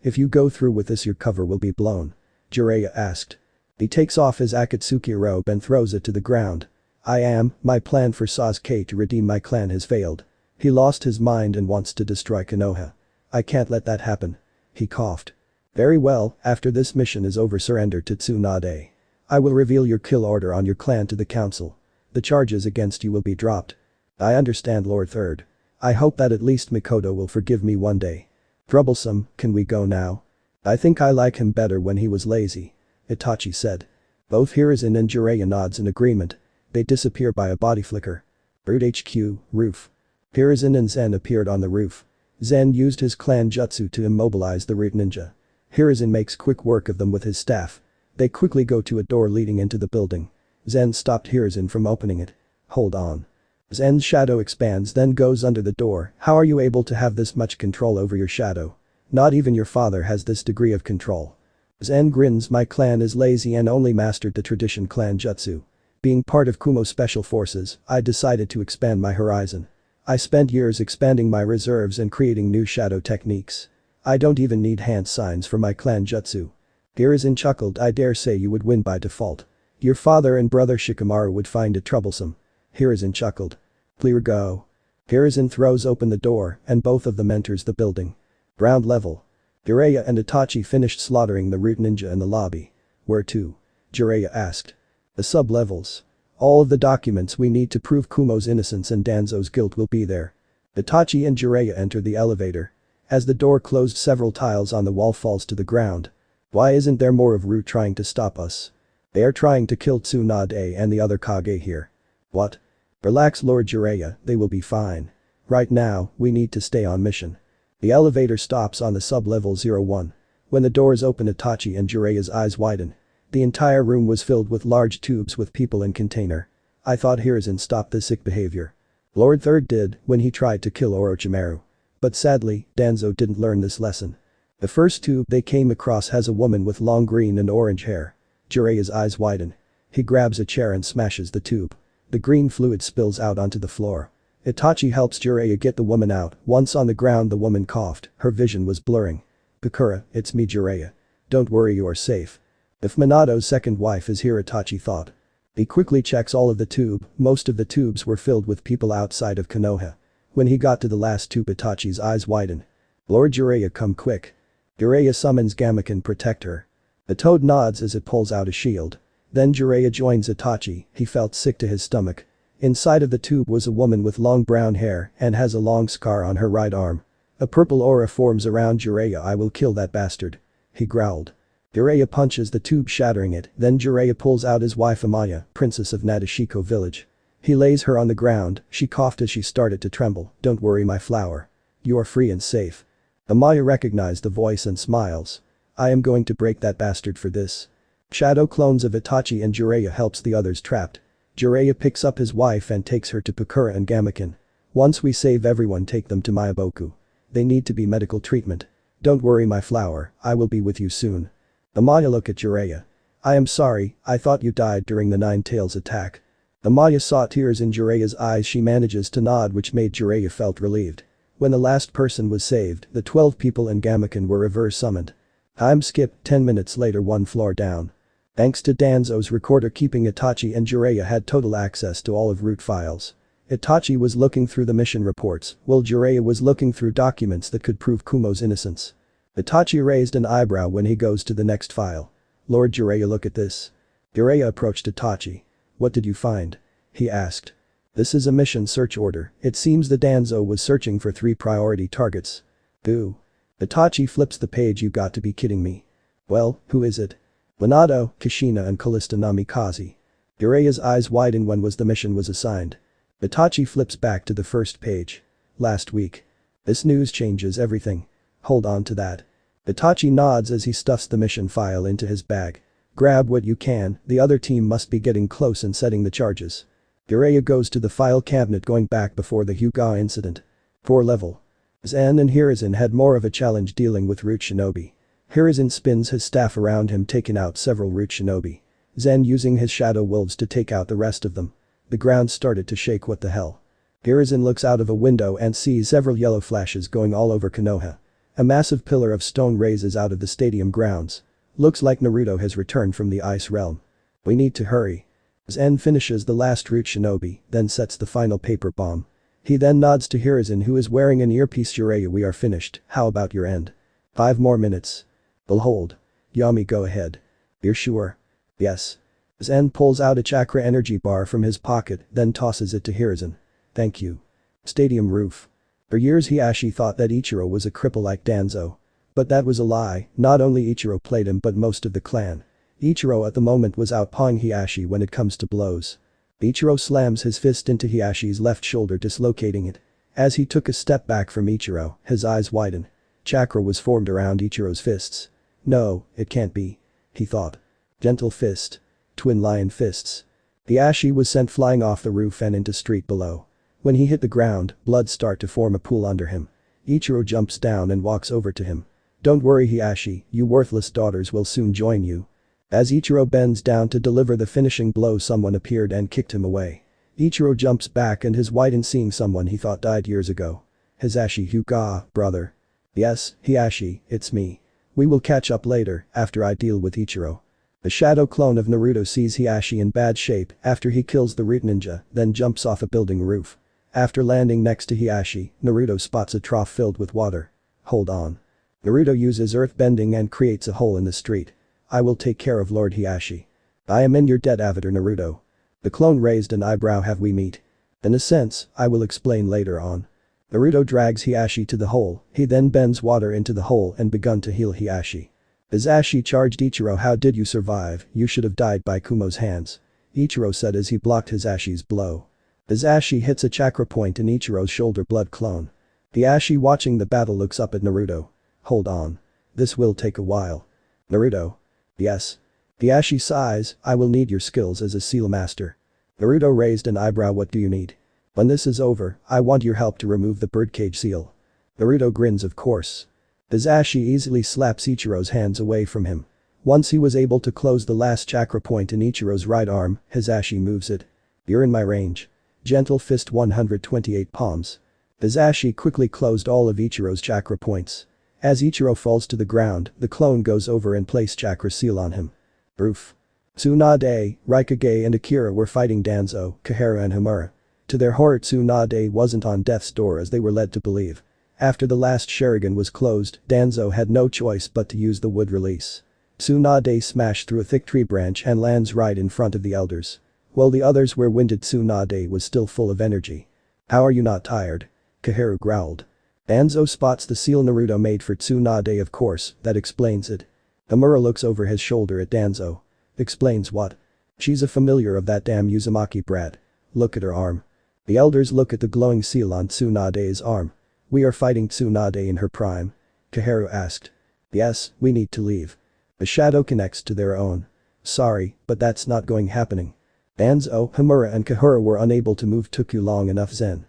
If you go through with this your cover will be blown. Jiraiya asked. He takes off his Akatsuki robe and throws it to the ground. My plan for Sasuke to redeem my clan has failed. He lost his mind and wants to destroy Konoha. I can't let that happen. He coughed. Very well, after this mission is over surrender to Tsunade. I will reveal your kill order on your clan to the council. The charges against you will be dropped. I understand Lord Third. I hope that at least Mikoto will forgive me one day. Troublesome, can we go now? I think I like him better when he was lazy. Itachi said. Both Hiruzen and Jiraiya nods in agreement. They disappear by a body flicker. Root HQ, roof. Hiruzen and Zen appeared on the roof. Zen used his clan jutsu to immobilize the root ninja. Hiruzen makes quick work of them with his staff. They quickly go to a door leading into the building. Zen stopped Hiruzen from opening it. Hold on. Zen's shadow expands then goes under the door. How are you able to have this much control over your shadow? Not even your father has this degree of control. Zen grins, my clan is lazy and only mastered the tradition clan jutsu. Being part of Kumo's special forces, I decided to expand my horizon. I spent years expanding my reserves and creating new shadow techniques. I don't even need hand signs for my clan jutsu. Hiruzen chuckled, I dare say you would win by default. Your father and brother Shikamaru would find it troublesome. Hiruzen chuckled. Clear go. Hiruzen throws open the door and both of them enters the building. Ground level. Jiraiya and Itachi finished slaughtering the root ninja in the lobby. Where to? Jiraiya asked. The sub-levels. All of the documents we need to prove Kumo's innocence and Danzo's guilt will be there. Itachi and Jiraiya enter the elevator. As the door closed several tiles on the wall falls to the ground. Why isn't there more of Root trying to stop us? They are trying to kill Tsunade and the other Kage here. What? Relax Lord Jiraiya, they will be fine. Right now, we need to stay on mission. The elevator stops on the sub-level 01. When the doors open Itachi and Jiraiya's eyes widen. The entire room was filled with large tubes with people in container. I thought Hiruzen stopped this sick behavior. Lord Third did when he tried to kill Orochimaru. But sadly, Danzo didn't learn this lesson. The first tube they came across has a woman with long green and orange hair. Jiraiya's eyes widen. He grabs a chair and smashes the tube. The green fluid spills out onto the floor. Itachi helps Jiraiya get the woman out. Once on the ground the woman coughed, her vision was blurring. Kokura, it's me Jiraiya. Don't worry, you are safe. If Minato's second wife is here, Itachi thought. He quickly checks all of the tube, most of the tubes were filled with people outside of Konoha. When he got to the last tube Itachi's eyes widen. Lord Jiraiya, come quick. Jiraiya summons Gamaken, protect her. The toad nods as it pulls out a shield. Then Jiraiya joins Itachi, he felt sick to his stomach. Inside of the tube was a woman with long brown hair and has a long scar on her right arm. A purple aura forms around Jiraiya, I will kill that bastard. He growled. Jiraiya punches the tube shattering it, then Jiraiya pulls out his wife Amaya, princess of Nadeshiko village. He lays her on the ground, she coughed as she started to tremble, don't worry my flower. You are free and safe. Amaya recognized the voice and smiles. I am going to break that bastard for this. Shadow clones of Itachi and Jiraiya helps the others trapped. Jiraiya picks up his wife and takes her to Kokura and Gamaken. Once we save everyone, take them to Miyaboku. They need to be medical treatment. Don't worry my flower, I will be with you soon. The Maya look at Jiraiya. I am sorry, I thought you died during the Nine Tails attack. The Maya saw tears in Jiraiya's eyes. She manages to nod, which made Jiraiya felt relieved. When the last person was saved, the 12 people in Gamaken were reverse summoned. Time skip, 10 minutes later, one floor down. Thanks to Danzo's recorder keeping Itachi and Jiraiya had total access to all of root files. Itachi was looking through the mission reports, while Jiraiya was looking through documents that could prove Kumo's innocence. Itachi raised an eyebrow when he goes to the next file. Lord Jiraiya, look at this. Jiraiya approached Itachi. What did you find? He asked. This is a mission search order. It seems the Danzo was searching for 3 priority targets. Boo. Itachi flips the page. You got to be kidding me. Well, who is it? Minato, Kushina and Callista Namikaze. Jiraiya's eyes widen. When was the mission was assigned? Itachi flips back to the first page. Last week. This news changes everything. Hold on to that. Itachi nods as he stuffs the mission file into his bag. Grab what you can, the other team must be getting close and setting the charges. Jiraiya goes to the file cabinet, going back before the Hyuga incident. 4 level. Zen and Hiruzen had more of a challenge dealing with root shinobi. Hiruzen spins his staff around him, taking out several root shinobi. Zen using his shadow wolves to take out the rest of them. The ground started to shake. What the hell? Hiruzen looks out of a window and sees several yellow flashes going all over Konoha. A massive pillar of stone raises out of the stadium grounds. Looks like Naruto has returned from the ice realm. We need to hurry. Zen finishes the last root shinobi, then sets the final paper bomb. He then nods to Hiruzen, who is wearing an earpiece. Jiraiya, we are finished, how about your end? 5 more minutes. We'll hold. Yami, go ahead. You're sure? Yes. Zen pulls out a chakra energy bar from his pocket, then tosses it to Hiruzen. Thank you. Stadium roof. For years Hiashi thought that Ichiro was a cripple like Danzo. But that was a lie. Not only Ichiro played him but most of the clan. Ichiro at the moment was outpawing Hiashi when it comes to blows. Ichiro slams his fist into Hiashi's left shoulder, dislocating it. As he took a step back from Ichiro, his eyes widen. Chakra was formed around Ichiro's fists. No, it can't be. He thought. Gentle fist. Twin lion fists. Hiashi was sent flying off the roof and into street below. When he hit the ground, blood start to form a pool under him. Ichiro jumps down and walks over to him. Don't worry Hiashi, you worthless daughters will soon join you. As Ichiro bends down to deliver the finishing blow, someone appeared and kicked him away. Ichiro jumps back and his widen, seeing someone he thought died years ago. Hisashi Hyuga, brother. Yes, Hiashi, it's me. We will catch up later, after I deal with Ichiro. The shadow clone of Naruto sees Hiashi in bad shape after he kills the root ninja, then jumps off a building roof. After landing next to Hiashi, Naruto spots a trough filled with water. Hold on. Naruto uses earth bending and creates a hole in the street. I will take care of Lord Hiashi. I am in your debt, Avatar Naruto. The clone raised an eyebrow. Have we meet? In a sense, I will explain later on. Naruto drags Hiashi to the hole, he then bends water into the hole and begun to heal Hiashi. Hisashi charged Ichiro. How did you survive? You should have died by Kumo's hands. Ichiro said as he blocked Hisashi's blow. Hisashi hits a chakra point in Ichiro's shoulder. Blood clone. Hiashi, watching the battle, looks up at Naruto. Hold on. This will take a while. Naruto. Yes. Hiashi sighs. I will need your skills as a seal master. Naruto raised an eyebrow. What do you need? When this is over, I want your help to remove the birdcage seal. Naruto grins. Of course. Hisashi easily slaps Ichiro's hands away from him. Once he was able to close the last chakra point in Ichiro's right arm, Hisashi moves it. You're in my range. Gentle fist, 128 palms. Hisashi quickly closed all of Ichiro's chakra points. As Ichiro falls to the ground, the clone goes over and placed chakra seal on him. Proof. Tsunade, Raikage and Akira were fighting Danzo, Koha and Homura. To their horror, Tsunade wasn't on death's door as they were led to believe. After the last Sharingan was closed, Danzo had no choice but to use the wood release. Tsunade smashed through a thick tree branch and lands right in front of the elders. While the others were winded, Tsunade was still full of energy. How are you not tired? Koha growled. Danzo spots the seal Naruto made for Tsunade. Of course, that explains it. Homura looks over his shoulder at Danzo. Explains what? She's a familiar of that damn Uzumaki brat. Look at her arm. The elders look at the glowing seal on Tsunade's arm. We are fighting Tsunade in her prime. Koha asked. Yes, we need to leave. The shadow connects to their own. Sorry, but that's not going happening. Danzo, Homura and Koha were unable to move. Took you long enough. Zen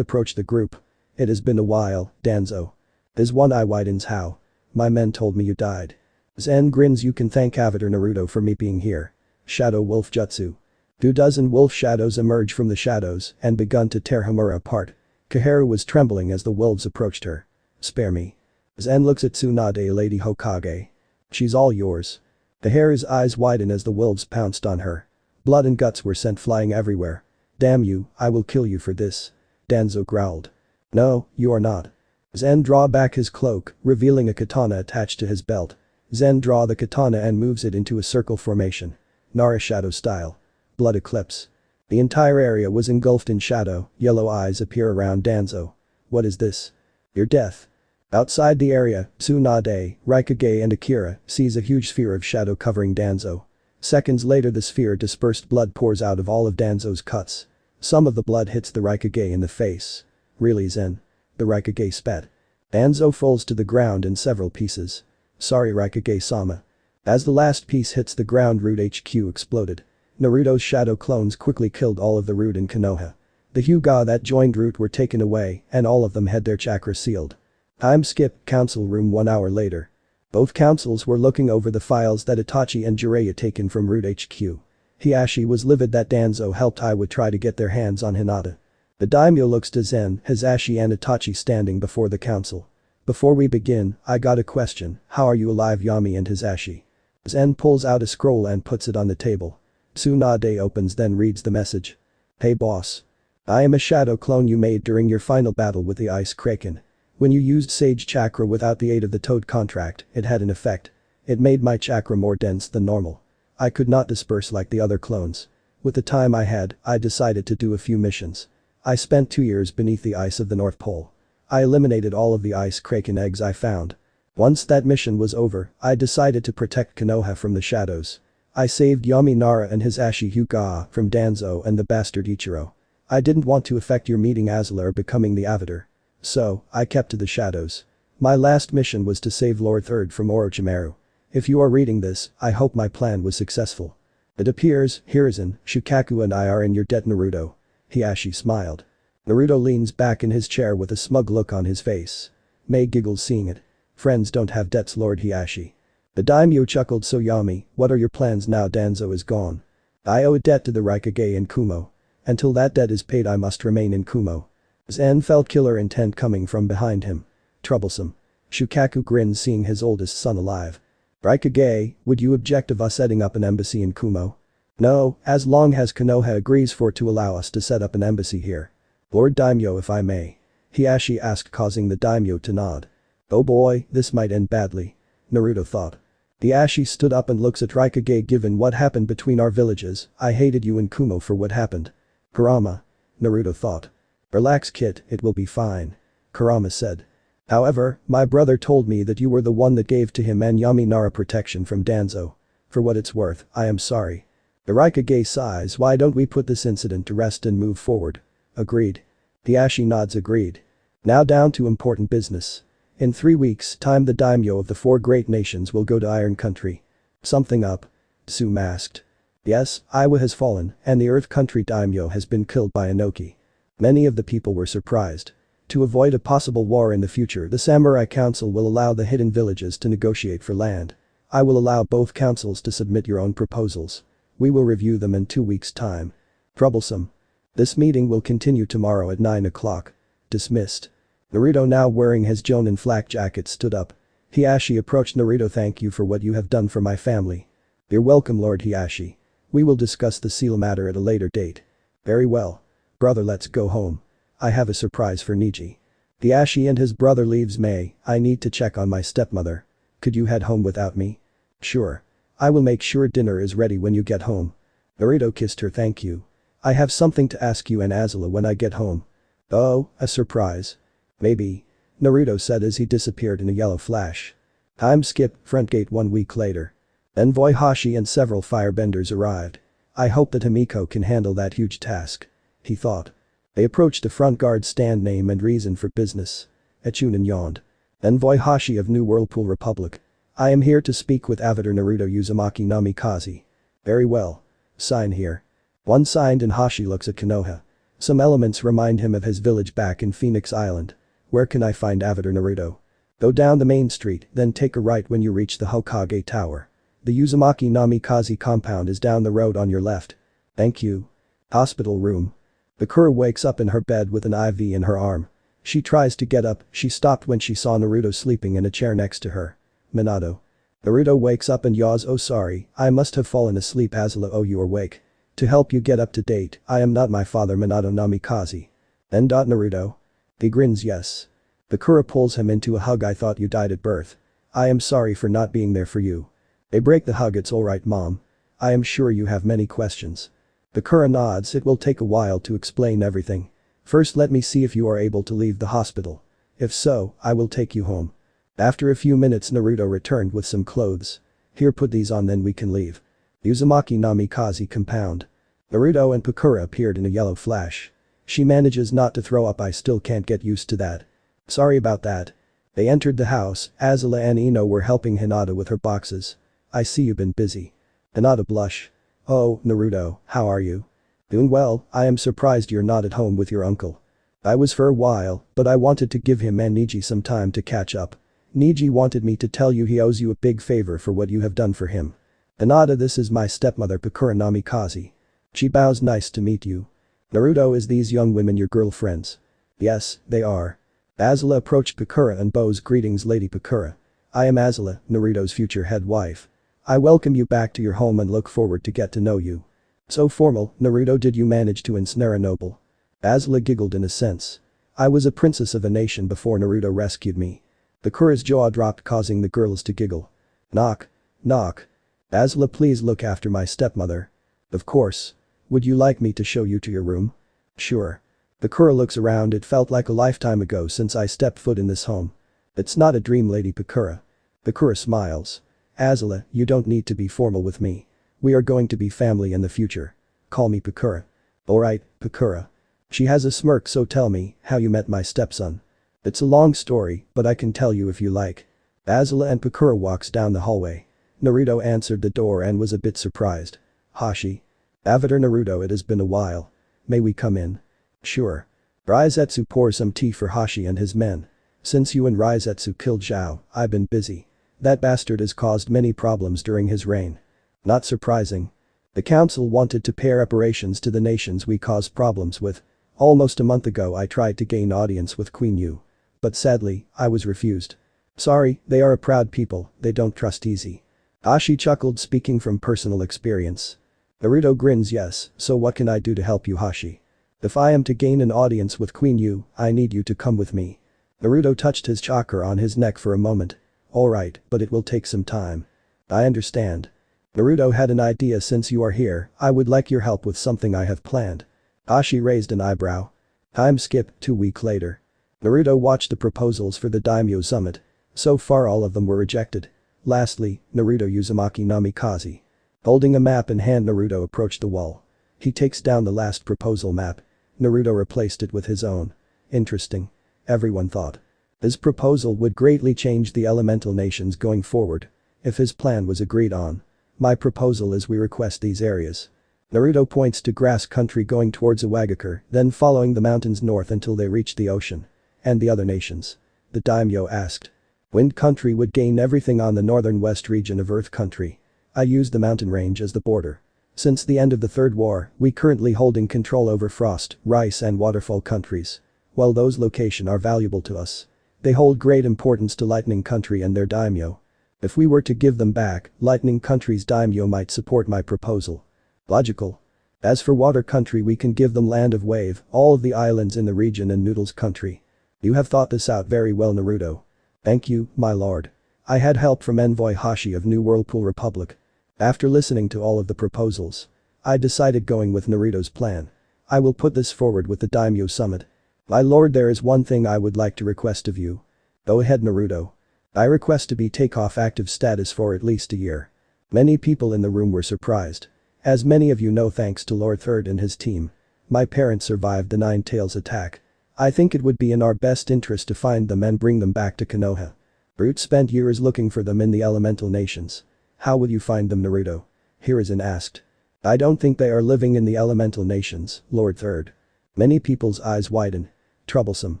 approached the group. It has been a while, Danzo. His one eye widens. How? My men told me you died. Zen grins. You can thank Avatar Naruto for me being here. Shadow Wolf Jutsu. 2 dozen wolf shadows emerge from the shadows and begun to tear Homura apart. Koharu was trembling as the wolves approached her. Spare me. Zen looks at Tsunade, Lady Hokage. She's all yours. Koharu's eyes widen as the wolves pounced on her. Blood and guts were sent flying everywhere. Damn you, I will kill you for this. Danzo growled. No, you are not. Zen draw back his cloak, revealing a katana attached to his belt. Zen draw the katana and moves it into a circle formation. Nara shadow style. Blood eclipse. The entire area was engulfed in shadow. Yellow eyes appear around Danzo. What is this? Your death. Outside the area, Tsunade, Raikage and Akira sees a huge sphere of shadow covering Danzo. Seconds later the sphere dispersed blood pours out of all of Danzo's cuts. Some of the blood hits the Raikage in the face. Really Zen? The Raikage spat. Danzo falls to the ground in several pieces. Sorry Raikage-sama. As the last piece hits the ground, Root HQ exploded. Naruto's shadow clones quickly killed all of the Root in Konoha. The Hyuga that joined Root were taken away and all of them had their chakra sealed. Time skip, council room 1 hour later. Both councils were looking over the files that Itachi and Jiraiya taken from Root HQ. Hiashi was livid that Danzo helped Iwa try to get their hands on Hinata. The daimyo looks to Zen, Hisashi and Itachi standing before the council. Before we begin, I got a question. How are you alive, Yami and Hisashi? Zen pulls out a scroll and puts it on the table. Tsunade opens then reads the message. Hey boss. I am a shadow clone you made during your final battle with the Ice Kraken. When you used Sage Chakra without the aid of the Toad contract, it had an effect. It made my chakra more dense than normal. I could not disperse like the other clones. With the time I had, I decided to do a few missions. I spent 2 years beneath the ice of the North Pole. I eliminated all of the Ice Kraken eggs I found. Once that mission was over, I decided to protect Konoha from the shadows. I saved Yami Nara and Hisashi Hyuga from Danzo and the bastard Ichiro. I didn't want to affect your meeting Azula or becoming the Avatar. So, I kept to the shadows. My last mission was to save Lord Third from Orochimaru. If you are reading this, I hope my plan was successful. It appears, Hiruzen, Shukaku and I are in your debt Naruto. Hiashi smiled. Naruto leans back in his chair with a smug look on his face. Mei giggles seeing it. Friends don't have debts, Lord Hiashi. The daimyo chuckled. So Yami, what are your plans now Danzo is gone? I owe a debt to the Raikage and Kumo. Until that debt is paid I must remain in Kumo. Zen felt killer intent coming from behind him. Troublesome. Shukaku grins seeing his oldest son alive. Raikage, would you object of us setting up an embassy in Kumo? No, as long as Konoha agrees for to allow us to set up an embassy here. Lord Daimyo if I may. Hiashi asked causing the daimyo to nod. Oh boy, this might end badly. Naruto thought. Hiashi stood up and looks at Raikage. Given what happened between our villages, I hated you in Kumo for what happened. Kurama. Naruto thought. Relax kid, it will be fine. Kurama said. However, my brother told me that you were the one that gave to him and Yami Nara protection from Danzo. For what it's worth, I am sorry. The Raikage sighs. Why don't we put this incident to rest and move forward? Agreed. Hiashi nods. Agreed. Now down to important business. In 3 weeks' time the daimyo of the 4 great nations will go to Iron Country. Something up? Tsu asked. Yes, Iwa has fallen and the Earth Country daimyo has been killed by Inoki. Many of the people were surprised. To avoid a possible war in the future, the Samurai Council will allow the hidden villages to negotiate for land. I will allow both councils to submit your own proposals. We will review them in 2 weeks' time. Troublesome. This meeting will continue tomorrow at 9 o'clock. Dismissed. Naruto, now wearing his Jonin flak jacket, stood up. Hiashi approached Naruto. Thank you for what you have done for my family. You're welcome, Lord Hiashi. We will discuss the seal matter at a later date. Very well. Brother, let's go home. I have a surprise for Neji. Hiashi and his brother leaves. May, I need to check on my stepmother. Could you head home without me? Sure. I will make sure dinner is ready when you get home. Naruto kissed her. Thank you. I have something to ask you and Azula when I get home. Oh, a surprise. Maybe. Naruto said as he disappeared in a yellow flash. Time skip, front gate 1 week later. Envoy Hashi and several firebenders arrived. I hope that Himiko can handle that huge task. He thought. They approached the front guard stand. Name and reason for business. Echunin yawned. Envoy Hashi of New Whirlpool Republic. I am here to speak with Avatar Naruto Uzumaki Namikaze. Very well. Sign here. One signed and Hashi looks at Konoha. Some elements remind him of his village back in Phoenix Island. Where can I find Avatar Naruto? Go down the main street, then take a right when you reach the Hokage Tower. The Uzumaki Namikaze compound is down the road on your left. Thank you. Hospital room. Bakura wakes up in her bed with an IV in her arm. She tries to get up, she stopped when she saw Naruto sleeping in a chair next to her. Minato. Naruto wakes up and yaws, oh sorry, I must have fallen asleep. Azula, oh you are awake. To help you get up to date, I am not my father Minato Namikaze. Then. Naruto. He grins yes. Bakura pulls him into a hug. I thought you died at birth. I am sorry for not being there for you. They break the hug. It's alright mom. I am sure you have many questions. Bakura nods. It will take a while to explain everything. First let me see if you are able to leave the hospital. If so, I will take you home. After a few minutes Naruto returned with some clothes. Here put these on then we can leave. Uzumaki Namikaze compound. Naruto and Bakura appeared in a yellow flash. She manages not to throw up. I still can't get used to that. Sorry about that. They entered the house. Azula and Ino were helping Hinata with her boxes. I see you've been busy. Hinata blush. Oh, Naruto, how are you? Doing well. I am surprised you're not at home with your uncle. I was for a while, but I wanted to give him and Neji some time to catch up. Neji wanted me to tell you he owes you a big favor for what you have done for him. Hinata, this is my stepmother Bakura Namikaze. She bows. Nice to meet you. Naruto, is these young women your girlfriends? Yes, they are. Azula approached Bakura and bows. Greetings Lady Bakura. I am Azula, Naruto's future head wife. I welcome you back to your home and look forward to get to know you. So formal, Naruto, did you manage to ensnare a noble? Azula giggled in a sense. I was a princess of a nation before Naruto rescued me. Bakura's jaw dropped, causing the girls to giggle. Knock. Knock. Azula, please look after my stepmother. Of course. Would you like me to show you to your room? Sure. Bakura looks around. It felt like a lifetime ago since I stepped foot in this home. It's not a dream, Lady Bakura. Bakura smiles. Azula, you don't need to be formal with me. We are going to be family in the future. Call me Bakura. Alright, Bakura. She has a smirk. So tell me how you met my stepson. It's a long story, but I can tell you if you like. Azula and Bakura walks down the hallway. Naruto answered the door and was a bit surprised. Hashi. Avatar Naruto, it has been a while. May we come in? Sure. Raizetsu pours some tea for Hashi and his men. Since you and Raizetsu killed Zhao, I've been busy. That bastard has caused many problems during his reign. Not surprising. The council wanted to pay reparations to the nations we caused problems with. Almost a month ago I tried to gain audience with Queen Yu. But sadly, I was refused. Sorry, they are a proud people, they don't trust easy. Hashi chuckled, speaking from personal experience. Naruto grins. Yes, so what can I do to help you, Hashi? If I am to gain an audience with Queen Yu, I need you to come with me. Naruto touched his chakra on his neck for a moment. Alright, but it will take some time. I understand. Naruto had an idea. Since you are here, I would like your help with something I have planned. Hashi raised an eyebrow. Time skip, 2 weeks later. Naruto watched the proposals for the Daimyo Summit. So far all of them were rejected. Lastly, Naruto Uzumaki Namikaze. Holding a map in hand, Naruto approached the wall. He takes down the last proposal map. Naruto replaced it with his own. Interesting. Everyone thought. His proposal would greatly change the elemental nations going forward. If his plan was agreed on. My proposal is we request these areas. Naruto points to grass country going towards Iwagakure, then following the mountains north until they reach the ocean. And the other nations? The daimyo asked. Wind country would gain everything on the northern west region of Earth country. I used the mountain range as the border. Since the end of the Third War, we currently holding control over frost, rice and waterfall countries. While those locations are valuable to us, they hold great importance to lightning country and their daimyo. If we were to give them back, lightning country's daimyo might support my proposal. Logical. As for water country, we can give them land of wave, all of the islands in the region, and noodles country. You have thought this out very well, Naruto. Thank you, my lord. I had help from Envoy Hashi of New Whirlpool Republic. After listening to all of the proposals, I decided going with Naruto's plan. I will put this forward with the Daimyo Summit. My lord, there is one thing I would like to request of you. Go ahead, Naruto. I request to be take off active status for at least a year. Many people in the room were surprised. As many of you know, thanks to Lord Third and his team, my parents survived the Nine Tails attack. I think it would be in our best interest to find them and bring them back to Konoha. Brute spent years looking for them in the elemental nations. How will you find them, Naruto? Hiruzen asked. I don't think they are living in the elemental nations, Lord Third. Many people's eyes widen. Troublesome.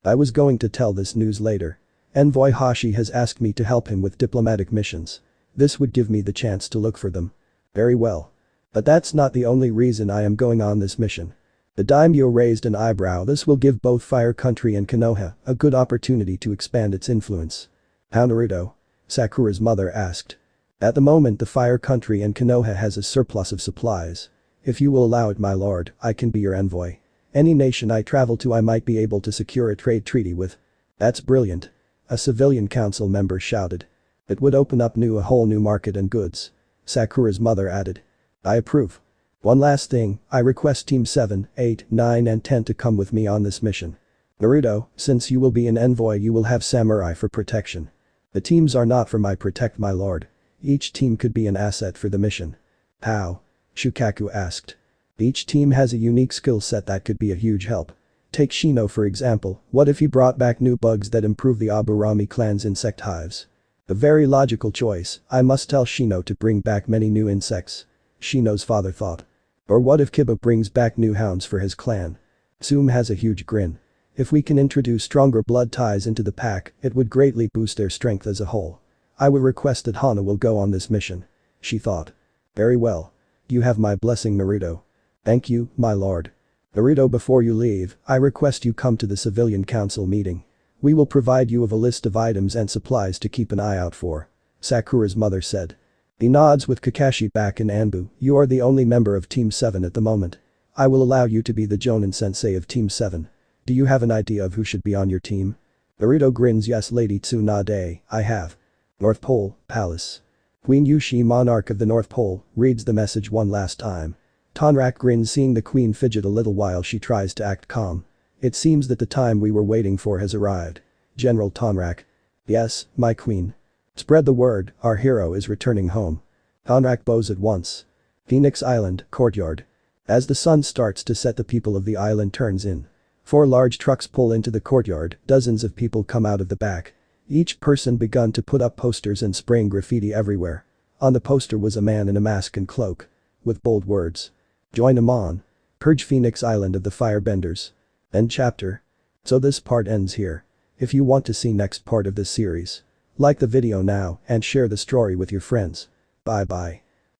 I was going to tell this news later. Envoy Hashi has asked me to help him with diplomatic missions. This would give me the chance to look for them. Very well. But that's not the only reason I am going on this mission. The daimyo raised an eyebrow. This will give both Fire Country and Konoha a good opportunity to expand its influence. How, Naruto? Sakura's mother asked. At the moment the Fire Country and Konoha has a surplus of supplies. If you will allow it, my lord, I can be your envoy. Any nation I travel to I might be able to secure a trade treaty with. That's brilliant. A civilian council member shouted. It would open up a whole new market and goods. Sakura's mother added. I approve. One last thing, I request Team 7, 8, 9 and 10 to come with me on this mission. Naruto, since you will be an envoy you will have samurai for protection. The teams are not for my protect my lord. Each team could be an asset for the mission. How? Shukaku asked. Each team has a unique skill set that could be a huge help. Take Shino for example, what if he brought back new bugs that improve the Aburami clan's insect hives? A very logical choice, I must tell Shino to bring back many new insects. Shino's father thought. Or what if Kiba brings back new hounds for his clan? Tsume has a huge grin. If we can introduce stronger blood ties into the pack, it would greatly boost their strength as a whole. I will request that Hana will go on this mission. She thought. Very well. You have my blessing, Naruto. Thank you, my lord. Naruto, before you leave, I request you come to the civilian council meeting. We will provide you with a list of items and supplies to keep an eye out for. Sakura's mother said. He nods with Kakashi back in Anbu. You are the only member of Team 7 at the moment. I will allow you to be the Jonin sensei of Team 7. Do you have an idea of who should be on your team? Naruto grins. Yes, Lady Tsunade, I have. North Pole, Palace. Queen Yushi, monarch of the North Pole, reads the message one last time. Tonrak grins, seeing the queen fidget a little while she tries to act calm. It seems that the time we were waiting for has arrived. General Tonrak. Yes, my queen. Spread the word, our hero is returning home. Tonrak bows at once. Phoenix Island, courtyard. As the sun starts to set, the people of the island turns in. 4 large trucks pull into the courtyard, dozens of people come out of the back. Each person begun to put up posters and spraying graffiti everywhere. On the poster was a man in a mask and cloak. With bold words. Join him on. Purge Phoenix Island of the Firebenders. End chapter. So this part ends here. If you want to see next part of this series, like the video now and share the story with your friends. Bye bye.